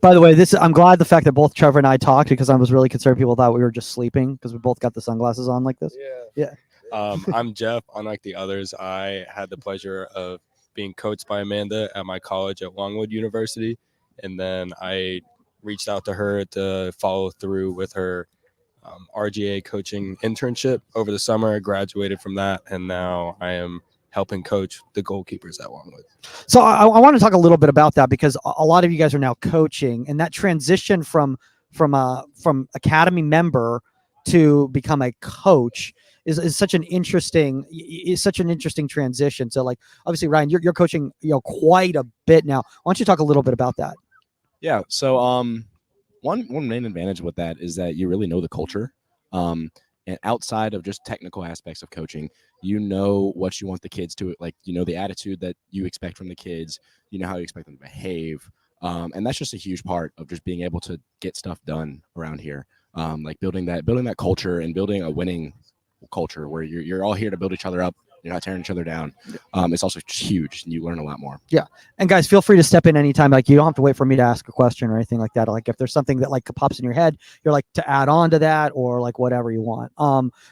By the way, I'm glad the fact that both Trevor and I talked, because I was really concerned people thought we were just sleeping because we both got the sunglasses on like this. Yeah. I'm Jeff. Unlike the others, I had the pleasure of being coached by Amanda at my college at Longwood University, and then I reached out to her to follow through with her RGA coaching internship over the summer. I graduated from that, and now I am helping coach the goalkeepers at Longwood. So I want to talk a little bit about that, because a lot of you guys are now coaching, and that transition from academy member to become a coach is such an interesting transition. So like, obviously, Ryan, you're coaching quite a bit now. Why don't you talk a little bit about that? Yeah. So one main advantage with that is that you really know the culture And outside of just technical aspects of coaching, you know what you want the kids to, like, you know, the attitude that you expect from the kids, you know how you expect them to behave. And that's just a huge part of just being able to get stuff done around here. Like building that culture and building a winning culture where you're all here to build each other up. You're not tearing each other down. It's also huge, and you learn a lot more. Yeah. And guys, feel free to step in anytime. Like, you don't have to wait for me to ask a question or anything like that. Like, if there's something that like pops in your head, you're like to add on to that, or like whatever you want.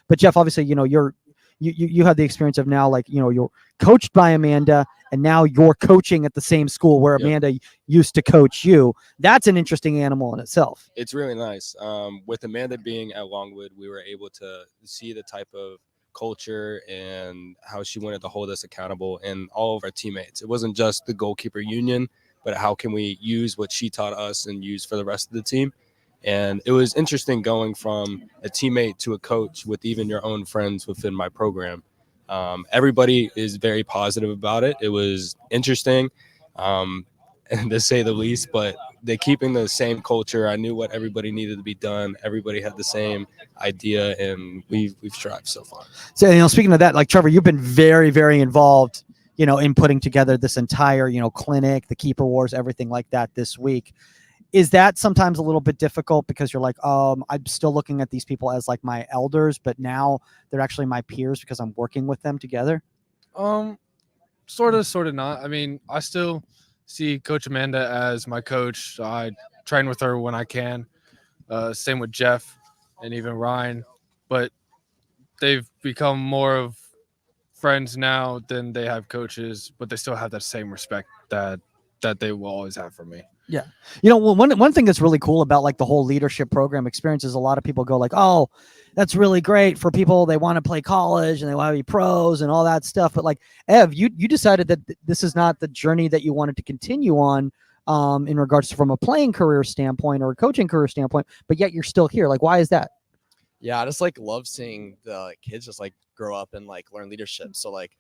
But Jeff, obviously, you know, you have the experience of now, like, you know, you're coached by Amanda, and now you're coaching at the same school where Amanda used to coach you. That's an interesting animal in itself. It's really nice. With Amanda being at Longwood, we were able to see the type of culture and how she wanted to hold us accountable and all of our teammates. It wasn't just the goalkeeper union, but how can we use what she taught us and use for the rest of the team. And it was interesting going from a teammate to a coach with even your own friends within my program. Everybody is very positive about it. It was interesting, to say the least, but they're keeping the same culture. I knew what everybody needed to be done. Everybody had the same idea, and we've strived so far. So, you know, speaking of that, like, Trevor, you've been very, very involved, you know, in putting together this entire, you know, clinic, the Keeper Wars, everything like that this week. Is that sometimes a little bit difficult because you're like, I'm still looking at these people as like my elders, but now they're actually my peers because I'm working with them together? Sort of not. I mean, I still see Coach Amanda as my coach. I train with her when I can. Same with Jeff and even Ryan, but they've become more of friends now than they have coaches, but they still have that same respect that they will always have for me. Yeah. You know, well, one thing that's really cool about like the whole leadership program experience is a lot of people go like, oh, that's really great for people. They want to play college and they want to be pros and all that stuff. But like, Ev, you decided that this is not the journey that you wanted to continue on in regards to from a playing career standpoint or a coaching career standpoint, but yet you're still here. Like, why is that? Yeah, I just like love seeing the kids just like grow up and like learn leadership. So like,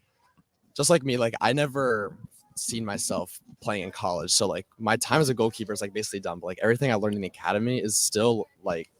just like me, like I never seen myself playing in college. So like my time as a goalkeeper is like basically done. But like everything I learned in the academy is still like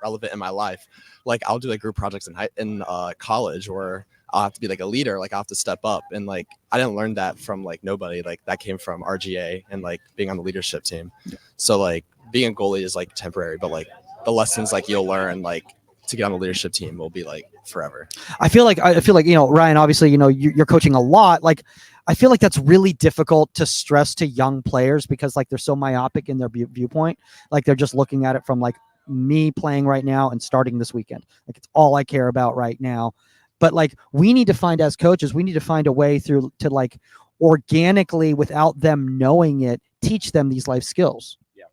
relevant in my life. Like I'll do like group projects in college, or I'll have to be like a leader. Like I'll have to step up, and like I didn't learn that from like nobody. Like that came from RGA and like being on the leadership team. So like being a goalie is like temporary, but like the lessons like you'll learn like to get on the leadership team will be like forever. I feel like, you know, Ryan, obviously, you know, you're coaching a lot. Like, I feel like that's really difficult to stress to young players because like they're so myopic in their viewpoint. Like they're just looking at it from like me playing right now and starting this weekend. Like it's all I care about right now. But like we need to find, as coaches, we need to find a way through to like organically, without them knowing it, teach them these life skills. Yeah.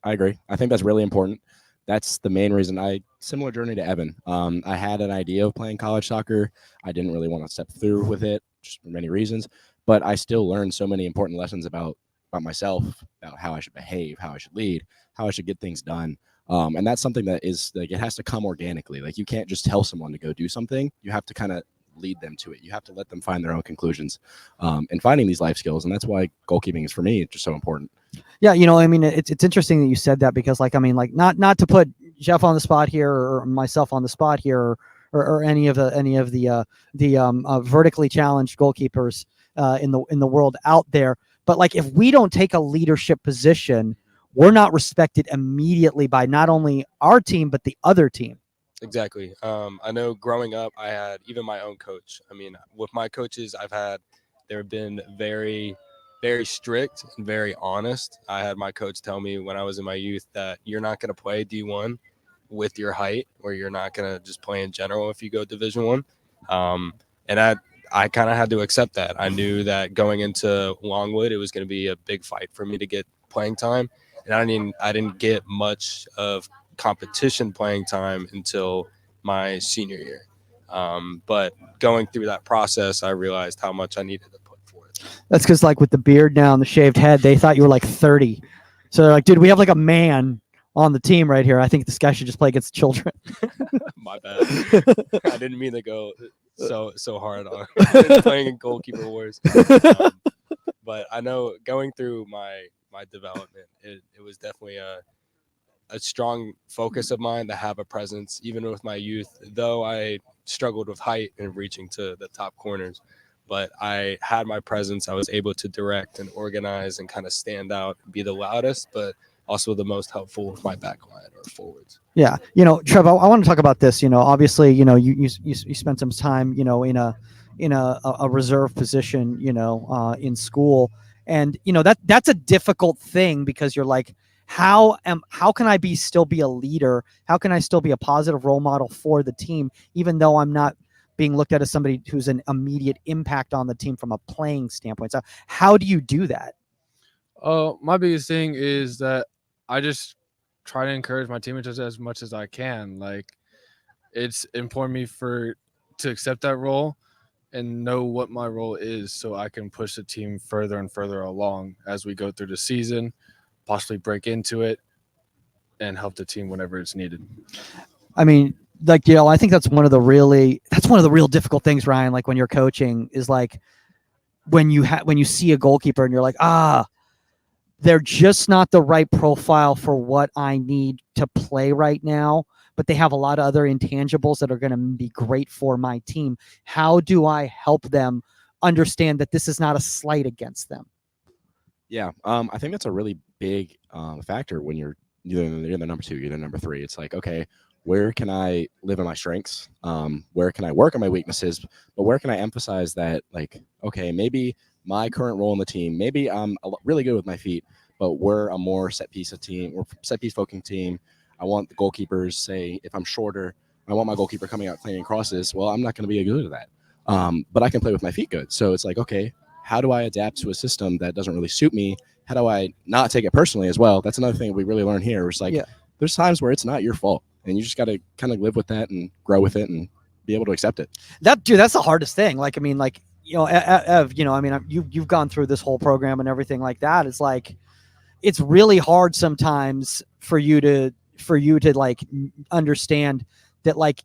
I agree. I think that's really important. That's the main reason. Similar journey to Evan. I had an idea of playing college soccer. I didn't really want to step through with it, just for many reasons. But I still learned so many important lessons about myself, about how I should behave, how I should lead, how I should get things done. And that's something that is like, it has to come organically. Like you can't just tell someone to go do something. You have to kind of lead them to it. You have to let them find their own conclusions and finding these life skills. And that's why goalkeeping is, for me, just so important. Yeah, you know, I mean, it's interesting that you said that because, like, I mean, like, not to put Jeff on the spot here or myself on the spot here or any of the vertically challenged goalkeepers in the world out there, but like, if we don't take a leadership position, we're not respected immediately by not only our team but the other team. Exactly. I know growing up, I had even my own coach. I mean, with my coaches they've been very, very strict and very honest. I had my coach tell me when I was in my youth that you're not going to play D1 with your height, or you're not going to just play in general if you go Division I. And I kind of had to accept that. I knew that going into Longwood, it was going to be a big fight for me to get playing time. And I didn't get much of competition playing time until my senior year. But going through that process, I realized how much I needed to put forth. That's because, like, with the beard now and the shaved head, they thought you were like 30. So they're like, dude, we have like a man on the team right here. I think this guy should just play against children. My bad. I didn't mean to go so hard on playing in Goalkeeper Wars. But I know going through my development, it was definitely a strong focus of mine to have a presence, even with my youth, though I struggled with height and reaching to the top corners. But I had my presence. I was able to direct and organize and kind of stand out, be the loudest, but also the most helpful with my back line or forwards. Yeah, Trevor, I want to talk about this. Obviously, you spent some time, in a reserve position, in school, and that's a difficult thing because you're like, how can I still be a leader? How can I still be a positive role model for the team, even though I'm not being looked at as somebody who's an immediate impact on the team from a playing standpoint? So how do you do that? My biggest thing is that I just try to encourage my teammates as much as I can. Like, it's important to accept that role and know what my role is so I can push the team further and further along as we go through the season, possibly break into it, and help the team whenever it's needed. I mean, I think that's one of the real difficult things, Ryan. Like when you're coaching, is like when you see a goalkeeper and you're like, they're just not the right profile for what I need to play right now, but they have a lot of other intangibles that are going to be great for my team. How do I help them understand that this is not a slight against them? Yeah, I think that's a really big factor when you're the number 2, you're the number 3. It's like, okay, where can I live in my strengths? Where can I work on my weaknesses? But where can I emphasize that, like, okay, maybe my current role in the team, maybe I'm really good with my feet, but we're a more set piece focusing team. I want the goalkeepers, say, if I'm shorter, I want my goalkeeper coming out cleaning crosses. Well, I'm not going to be good at that. But I can play with my feet good. So it's like, okay, how do I adapt to a system that doesn't really suit me? How do I not take it personally as well? That's another thing we really learn here. It's like, there's times where it's not your fault, and you just got to kind of live with that and grow with it and be able to accept it. That's the hardest thing. Like, I mean, like, Ev, I mean, you've gone through this whole program and everything like that. It's like, it's really hard sometimes for you to like understand that, like,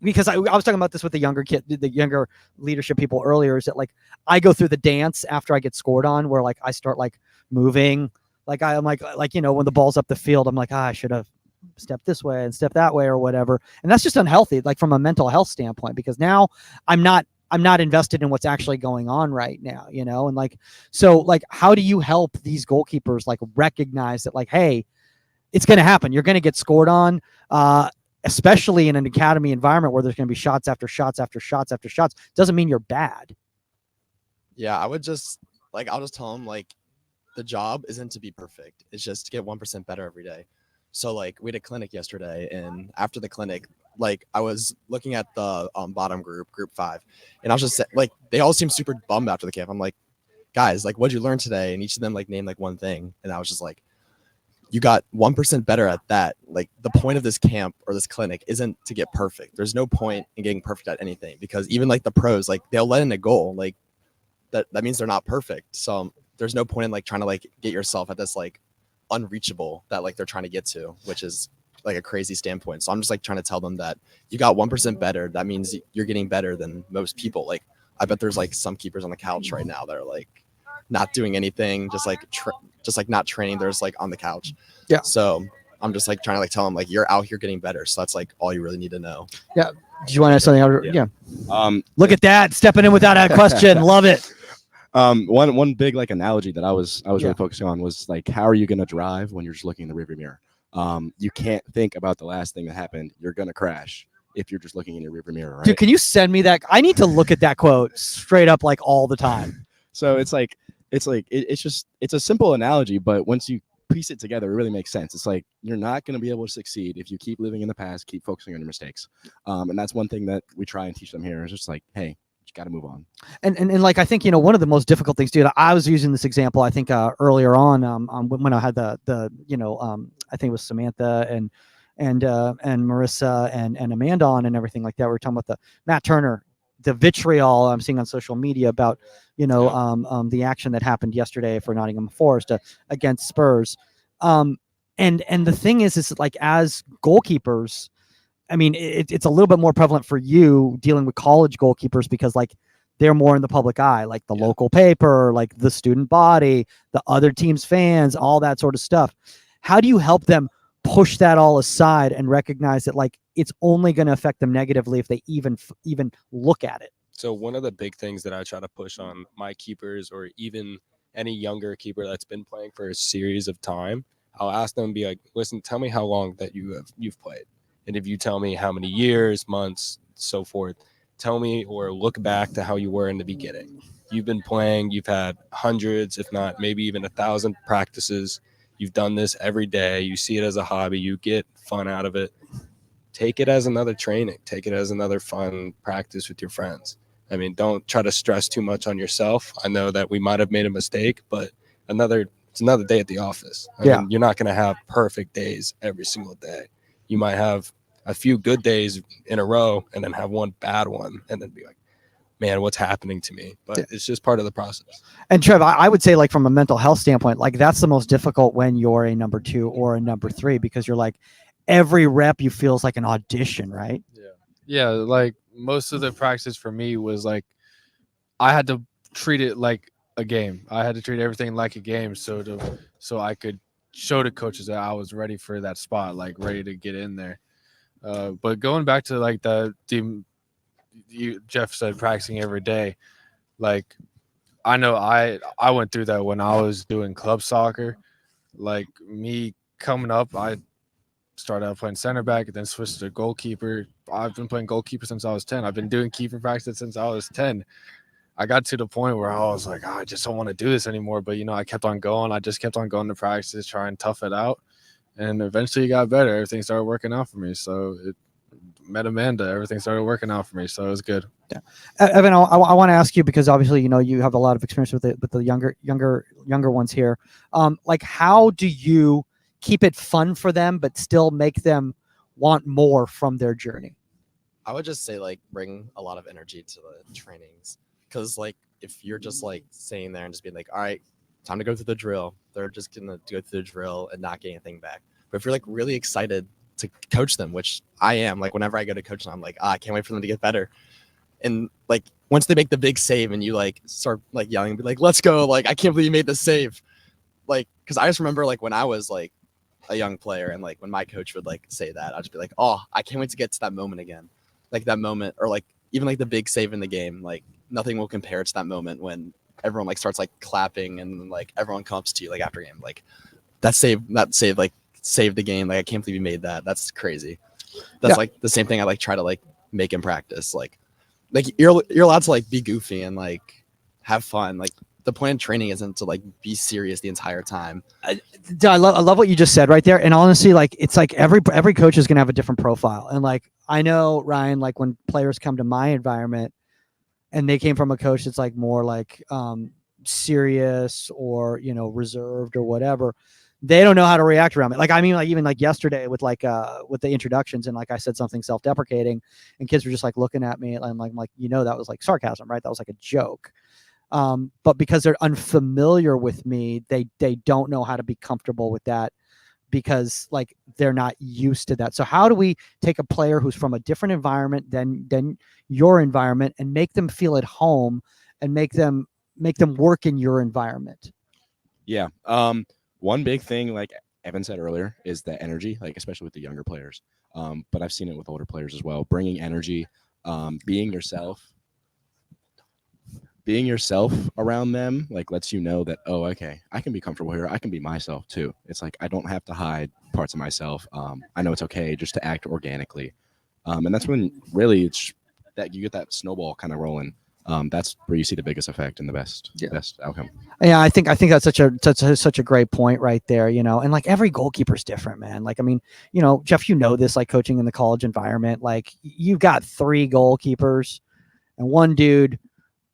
because I was talking about this with the younger leadership people earlier, is that, like, I go through the dance after I get scored on where, like, I start, like, moving. Like, I'm like, when the ball's up the field, I'm like, I should have stepped this way and stepped that way or whatever. And that's just unhealthy, like, from a mental health standpoint, because now I'm not invested in what's actually going on right now, and like, so, like, how do you help these goalkeepers, like, recognize that, like, hey, it's going to happen. You're going to get scored on, especially in an academy environment where there's going to be shots after shots after shots after shots. Doesn't mean you're bad. Yeah, I'll just tell them, like, the job isn't to be perfect. It's just to get 1% better every day. So, like, we had a clinic yesterday, and after the clinic, like, I was looking at the bottom group 5, and I was just like, they all seemed super bummed after the camp. I'm like, guys, like, what'd you learn today? And each of them, like, named, like, one thing, and I was just like, you got 1% better at that. Like, the point of this camp or this clinic isn't to get perfect. There's no point in getting perfect at anything, because even, like, the pros, like, they'll let in a goal. Like, that means they're not perfect. So there's no point in, like, trying to, like, get yourself at this, like, unreachable that, like, they're trying to get to, which is, like, a crazy standpoint. So I'm just, like, trying to tell them that you got 1% better. That means you're getting better than most people. Like, I bet there's, like, some keepers on the couch right now that are, like, not doing anything, just like not training. They're just, like, on the couch. Yeah. So I'm just, like, trying to, like, tell them, like, you're out here getting better. So that's, like, all you really need to know. Yeah. Do you want to ask something? Yeah. Look at that, stepping in without a question. Love it. One big, like, analogy that I was really focusing on was, like, how are you going to drive when you're just looking in the rearview mirror? You can't think about the last thing that happened. You're going to crash if you're just looking in your rearview mirror, right? Dude, can you send me that? I need to look at that quote straight up, like, all the time. So it's a simple analogy, but once you piece it together, it really makes sense. It's like, you're not going to be able to succeed if you keep living in the past, keep focusing on your mistakes. And that's one thing that we try and teach them here, is just like, hey, you got to move on. And like, I think, one of the most difficult things, dude, I was using this example, I think, earlier on, when I had the I think it was Samantha and Marissa and Amanda on and everything like that. We were talking about the Matt Turner, the vitriol I'm seeing on social media about, the action that happened yesterday for Nottingham Forest against Spurs. And the thing is like, as goalkeepers, I mean, it's a little bit more prevalent for you dealing with college goalkeepers, because, like, they're more in the public eye, like the local paper, like the student body, the other team's fans, all that sort of stuff. How do you help them push that all aside and recognize that like it's only going to affect them negatively if they even look at it. So one of the big things that I try to push on my keepers, or even any younger keeper that's been playing for a series of time, I'll ask them, be like, listen, tell me how long that you've played. And if you tell me how many years, months, so forth, tell me or look back to how you were in the beginning. You've been playing, you've had hundreds, if not maybe even 1,000 practices. You've done this every day. You see it as a hobby. You get fun out of it. Take it as another training. Take it as another fun practice with your friends. I mean, don't try to stress too much on yourself. I know that we might have made a mistake, but it's another day at the office. I mean, you're not going to have perfect days every single day. You might have a few good days in a row and then have one bad one and then be like, man, what's happening to me? But it's just part of the process. And Trev, I would say like from a mental health standpoint, like that's the most difficult when you're a number 2 or a number 3, because you're like every rep you feel is like an audition, right? Yeah, like most of the practice for me was like I had to treat it like a game. I had to treat everything like a game so I could show the coaches that I was ready for that spot, like ready to get in there. But going back to like Jeff said practicing every day, like I know I went through that when I was doing club soccer. Like me coming up, I started out playing center back and then switched to goalkeeper. I've been playing goalkeeper since I was 10. I've been doing keeper practice since I was 10. I got to the point where I was like, I just don't want to do this anymore. But, I kept on going. I just kept on going to practice, try and tough it out. And eventually it got better. Everything started working out for me. So met Amanda. Everything started working out for me. So it was good. Yeah. Evan, I want to ask you, because obviously, you have a lot of experience with the younger ones here. Like, how do you keep it fun for them, but still make them want more from their journey? I would just say like bring a lot of energy to the trainings, because like if you're just like sitting there and just being like, all right, time to go through the drill, they're just gonna go through the drill and not get anything back. But if you're like really excited to coach them, which I am, like whenever I go to coach them, I'm like, I can't wait for them to get better. And like once they make the big save and you like start like yelling and be like, let's go, like I can't believe you made the save. Like, because I just remember like when I was like a young player and like when my coach would like say that, I'd just be like, oh, I can't wait to get to that moment again. Like that moment, or like even like the big save in the game, like nothing will compare to that moment when everyone like starts like clapping and like everyone comes to you like after game, like that save like saved the game. Like I can't believe you made that. That's crazy. That's like the same thing I like try to like make in practice. Like you're allowed to like be goofy and like have fun. Like the point of training isn't to like be serious the entire time. I love what you just said right there. And honestly, like it's like every coach is gonna have a different profile. And like I know, Ryan, like when players come to my environment and they came from a coach that's like more like serious or reserved or whatever, they don't know how to react around it. Like I mean, like even like yesterday with with the introductions, and like I said something self-deprecating and kids were just like looking at me and I'm like that was like sarcasm, right? That was like a joke. But because they're unfamiliar with me, they don't know how to be comfortable with that, because like they're not used to that. So how do we take a player who's from a different environment than your environment and make them feel at home and make them work in your environment? Yeah. One big thing, like Evan said earlier, is the energy, like especially with the younger players. But I've seen it with older players as well. Bringing energy, being yourself around them, like lets you know that, oh, okay, I can be comfortable here. I can be myself too. It's like I don't have to hide parts of myself. I know it's okay just to act organically. And that's when really it's that you get that snowball kind of rolling. That's where you see the biggest effect and the best outcome. Yeah, I think that's such a great point right there, and like every goalkeeper's different, man. Like, I mean, Jeff, this, like coaching in the college environment, like you've got 3 goalkeepers and one dude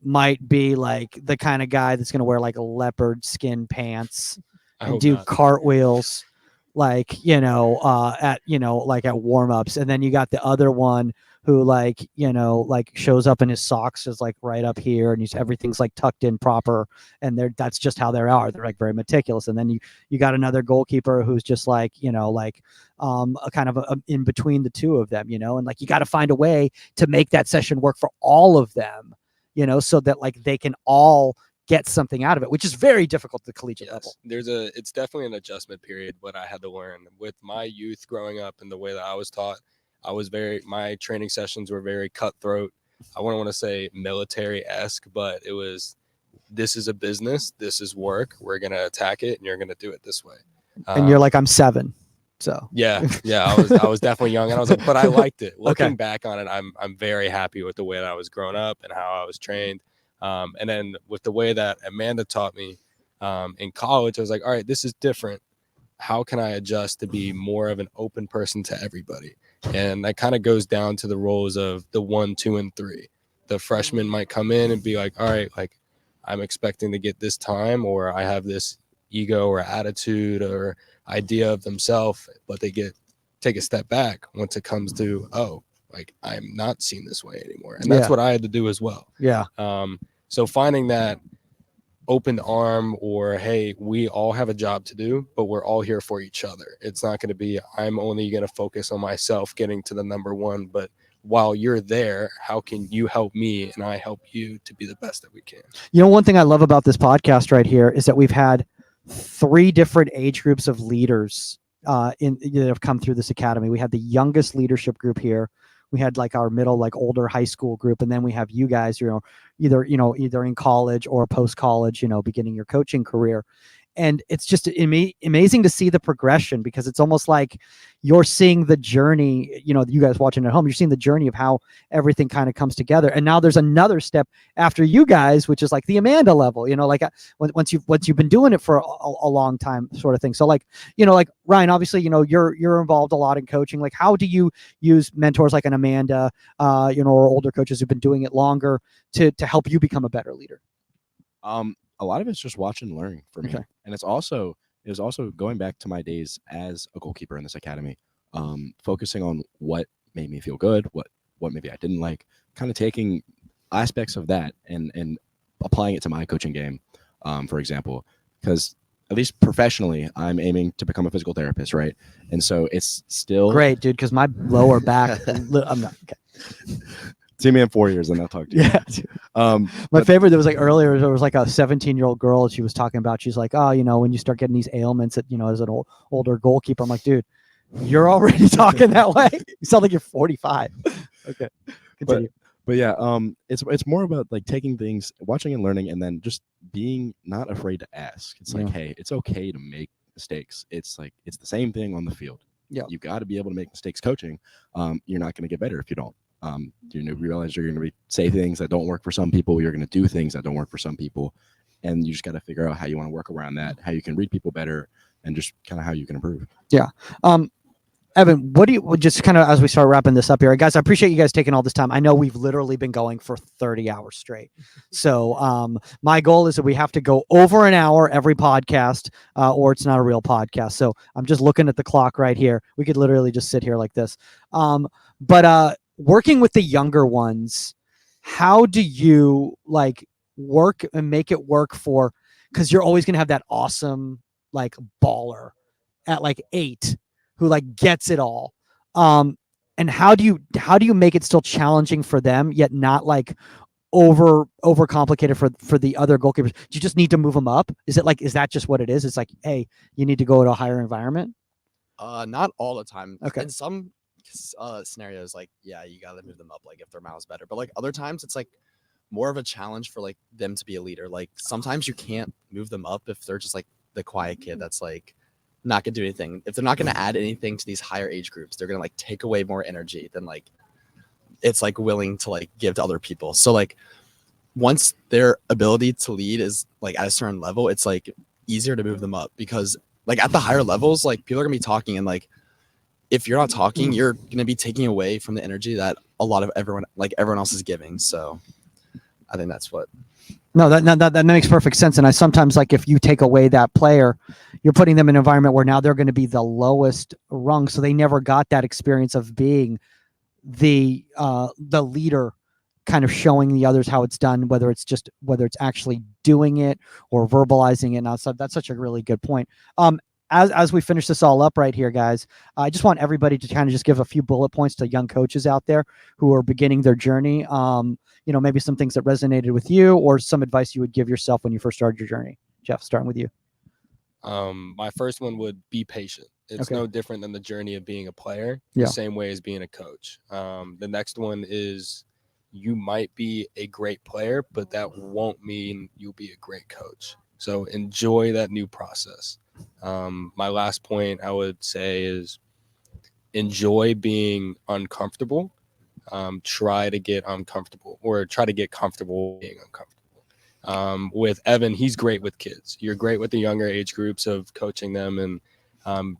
might be like the kind of guy that's going to wear like a leopard skin pants and do cartwheels, like, at, like at warm-ups. And then you got the other one who like, like shows up in his socks is like right up here and everything's like tucked in proper. And that's just how they are. They're like very meticulous. And then you got another goalkeeper who's just like, like a kind of in between the two of them, and like, you got to find a way to make that session work for all of them, so that like they can all get something out of it, which is very difficult at the collegiate level. It's definitely an adjustment period. What I had to learn with my youth growing up and the way that I was taught, my training sessions were very cutthroat. I wouldn't want to say military-esque, but it was, this is a business, this is work, we're going to attack it, and you're going to do it this way. And you're like, I'm 7. So yeah, I was definitely young, and I was like, but I liked it. Looking back on it, I'm very happy with the way that I was growing up and how I was trained. And then with the way that Amanda taught me in college, I was like, all right, this is different. How can I adjust to be more of an open person to everybody? And that kind of goes down to the roles of the 1, 2, and 3. The freshman might come in and be like, all right, like I'm expecting to get this time, or I have this ego or attitude or idea of themselves, but they take a step back once it comes to, oh, like I'm not seen this way anymore. And that's what I had to do as well. Yeah. So finding that open arm, or hey, we all have a job to do, but we're all here for each other. It's not going to be, I'm only going to focus on myself getting to the number 1, but while you're there, how can you help me and I help you to be the best that we can? You know, one thing I love about this podcast right here is that we've had 3 different age groups of leaders that have come through this academy. We had the youngest leadership group here. We had like our middle, like older high school group, and then we have you guys, either in college or post college, beginning your coaching career. And it's just amazing to see the progression, because it's almost like you're seeing the journey, you guys watching at home, you're seeing the journey of how everything kind of comes together. And now there's another step after you guys, which is like the Amanda level, like once you've been doing it for a long time, sort of thing. So like Ryan, obviously, you're involved a lot in coaching. Like, how do you use mentors like an Amanda, or older coaches who've been doing it longer to help you become a better leader? A lot of it's just watching and learning for me. And it was also going back to my days as a goalkeeper in this academy, focusing on what made me feel good, what maybe I didn't like, kind of taking aspects of that and applying it to my coaching game, for example, because at least professionally, I'm aiming to become a physical therapist, right? And so it's still great, dude, because my lower back, I'm not okay. See me in 4 years and I'll talk to you. Yeah. My favorite, there was like earlier, there was like a 17-year-old girl she was talking about. She's like, oh, when you start getting these ailments that, as an older goalkeeper, I'm like, dude, you're already talking that way. You sound like you're 45. Okay. Continue. But yeah, it's more about like taking things, watching and learning, and then just being not afraid to ask. It's like, hey, it's okay to make mistakes. It's like, it's the same thing on the field. Yeah. You got to be able to make mistakes coaching. You're not going to get better if you don't. You realize you're going to say things that don't work for some people. You're going to do things that don't work for some people, and you just got to figure out how you want to work around that, how you can read people better, and just kind of how you can improve. Yeah. Evan, what do you just kind of, as we start wrapping this up here, guys, I appreciate you guys taking all this time. I know we've literally been going for 30 hours straight. So my goal is that we have to go over an hour every podcast, or it's not a real podcast. So I'm just looking at the clock right here. We could literally just sit here like this. But working with the younger ones, how do you like work and make it work for, because you're always going to have that awesome like baller at like 8 who like gets it all. And how do you make it still challenging for them, yet not like over complicated for the other goalkeepers? Do you just need to move them up? Is that just what it is? It's like, hey, you need to go to a higher environment? Not all the time. Okay. In some scenarios, like, yeah, you gotta move them up, like if their mouse better. But like other times it's like more of a challenge for like them to be a leader. Like sometimes you can't move them up if they're just like the quiet kid that's like not gonna do anything. If they're not gonna add anything to these higher age groups, they're gonna like take away more energy than like it's like willing to like give to other people. So like once their ability to lead is like at a certain level, it's like easier to move them up, because like at the higher levels, like people are gonna be talking, and like if you're not talking, you're gonna be taking away from the energy that a lot of everyone else is giving. So I think that's what. No, that makes perfect sense. And I sometimes, like, if you take away that player, you're putting them in an environment where now they're going to be the lowest rung, so they never got that experience of being the leader, kind of showing the others how it's done, whether it's actually doing it or verbalizing it. Now, so that's such a really good point. as we finish this all up right here, guys, I just want everybody to kind of just give a few bullet points to young coaches out there who are beginning their journey. Maybe some things that resonated with you, or some advice you would give yourself when you first started your journey. Jeff, starting with you. My first one would be patient. It's Okay. no different than the journey of being a player, Yeah. the same way as being a coach. The next one is you might be a great player, but that won't mean you'll be a great coach. So enjoy that new process. My last point I would say is enjoy being uncomfortable. Try to get uncomfortable, or try to get comfortable being uncomfortable. With Evan, he's great with kids. You're great with the younger age groups of coaching them and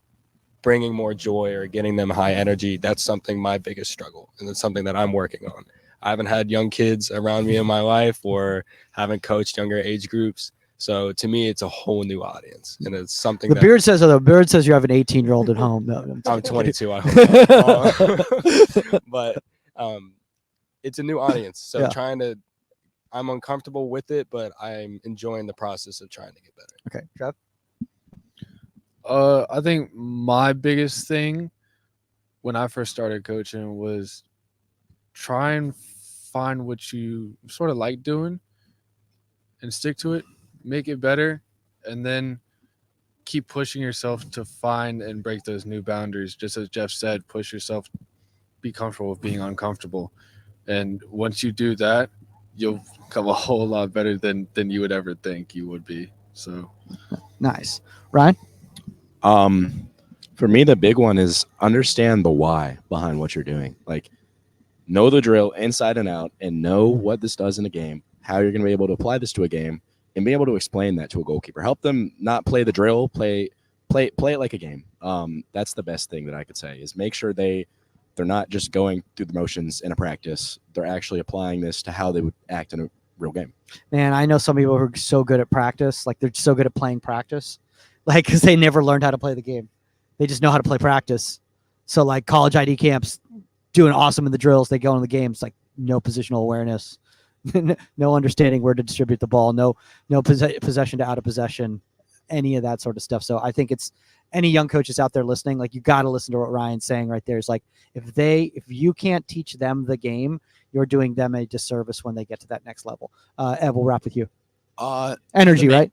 bringing more joy or getting them high energy. That's something my biggest struggle, and it's something that I'm working on. I haven't had young kids around me in my life, or haven't coached younger age groups. So to me, it's a whole new audience, and it's something The that beard says you have an 18-year-old at home. No, I'm 22. I hope not. But it's a new audience. So Yeah. I'm uncomfortable with it, but I'm enjoying the process of trying to get better. Okay, Trev? I think my biggest thing when I first started coaching was try and find what you sort of like doing and stick to it, make it better, and then keep pushing yourself to find and break those new boundaries. Just as Jeff said, push yourself, be comfortable with being uncomfortable. And once you do that, you'll become a whole lot better than you would ever think you would be. So Nice. Ryan? For me, the big one is understand the why behind what you're doing. Like, know the drill inside and out, and know what this does in a game, how you're going to be able to apply this to a game, and be able to explain that to a goalkeeper. Help them not play the drill, play it like a game. That's the best thing that I could say, is make sure they're not just going through the motions in a practice. They're actually applying this to how they would act in a real game. Man, I know some people who are so good at practice, like they're so good at playing practice, like because they never learned how to play the game. They just know how to play practice. So like college ID camps, doing awesome in the drills, they go in the games, like no positional awareness, no understanding where to distribute the ball, no possession to out of possession, any of that sort of stuff. So I think it's any young coaches out there listening, like you got to listen to what Ryan's saying right there. Is like if you can't teach them the game, you're doing them a disservice when they get to that next level. Ev, we'll wrap with you. Energy, right?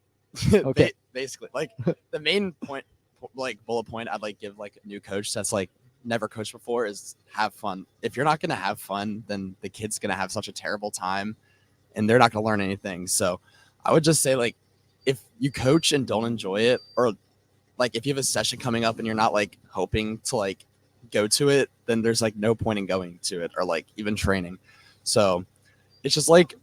Okay. Basically, like the main point, like bullet point I'd like give like a new coach that's like never coached before is have fun. If you're not going to have fun, then the kid's going to have such a terrible time and they're not going to learn anything. So I would just say, like, if you coach and don't enjoy it, or like if you have a session coming up and you're not like hoping to like go to it, then there's like no point in going to it or like even training. So it's just like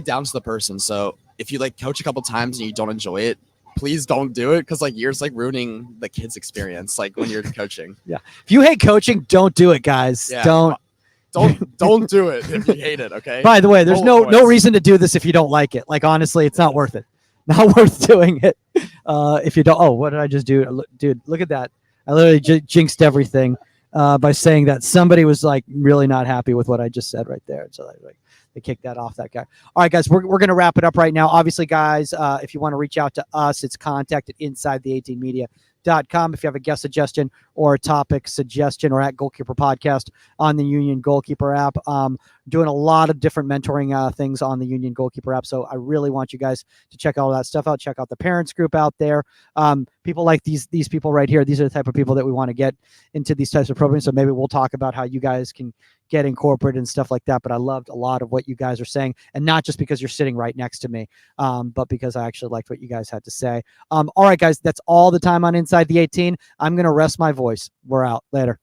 down to the person. So if you like coach a couple times and you don't enjoy it, please don't do it, because like you're just like ruining the kid's experience like when you're coaching. Yeah. If you hate coaching, don't do it, guys. Yeah. Don't do it if you hate it. Okay. By the way, there's no reason to do this if you don't like it. Like honestly, it's not worth it. Not worth doing it. If you don't. Oh, what did I just do, dude? Look at that. I literally jinxed everything by saying that somebody was like really not happy with what I just said right there. So they kicked that off, that guy. All right, guys, we're going to wrap it up right now. Obviously, guys, if you want to reach out to us, it's contact at InsideThe18Media.com. If you have a guest suggestion or a topic suggestion, or at Goalkeeper Podcast on the Union Goalkeeper app. Doing a lot of different mentoring things on the Union Goalkeeper app. So I really want you guys to check all that stuff out. Check out the parents group out there. People like these people right here. These are the type of people that we want to get into these types of programs. So maybe we'll talk about how you guys can get incorporated and stuff like that. But I loved a lot of what you guys are saying, and not just because you're sitting right next to me, but because I actually liked what you guys had to say. All right, guys, that's all the time on Inside the 18. I'm going to rest my voice. We're out. Later.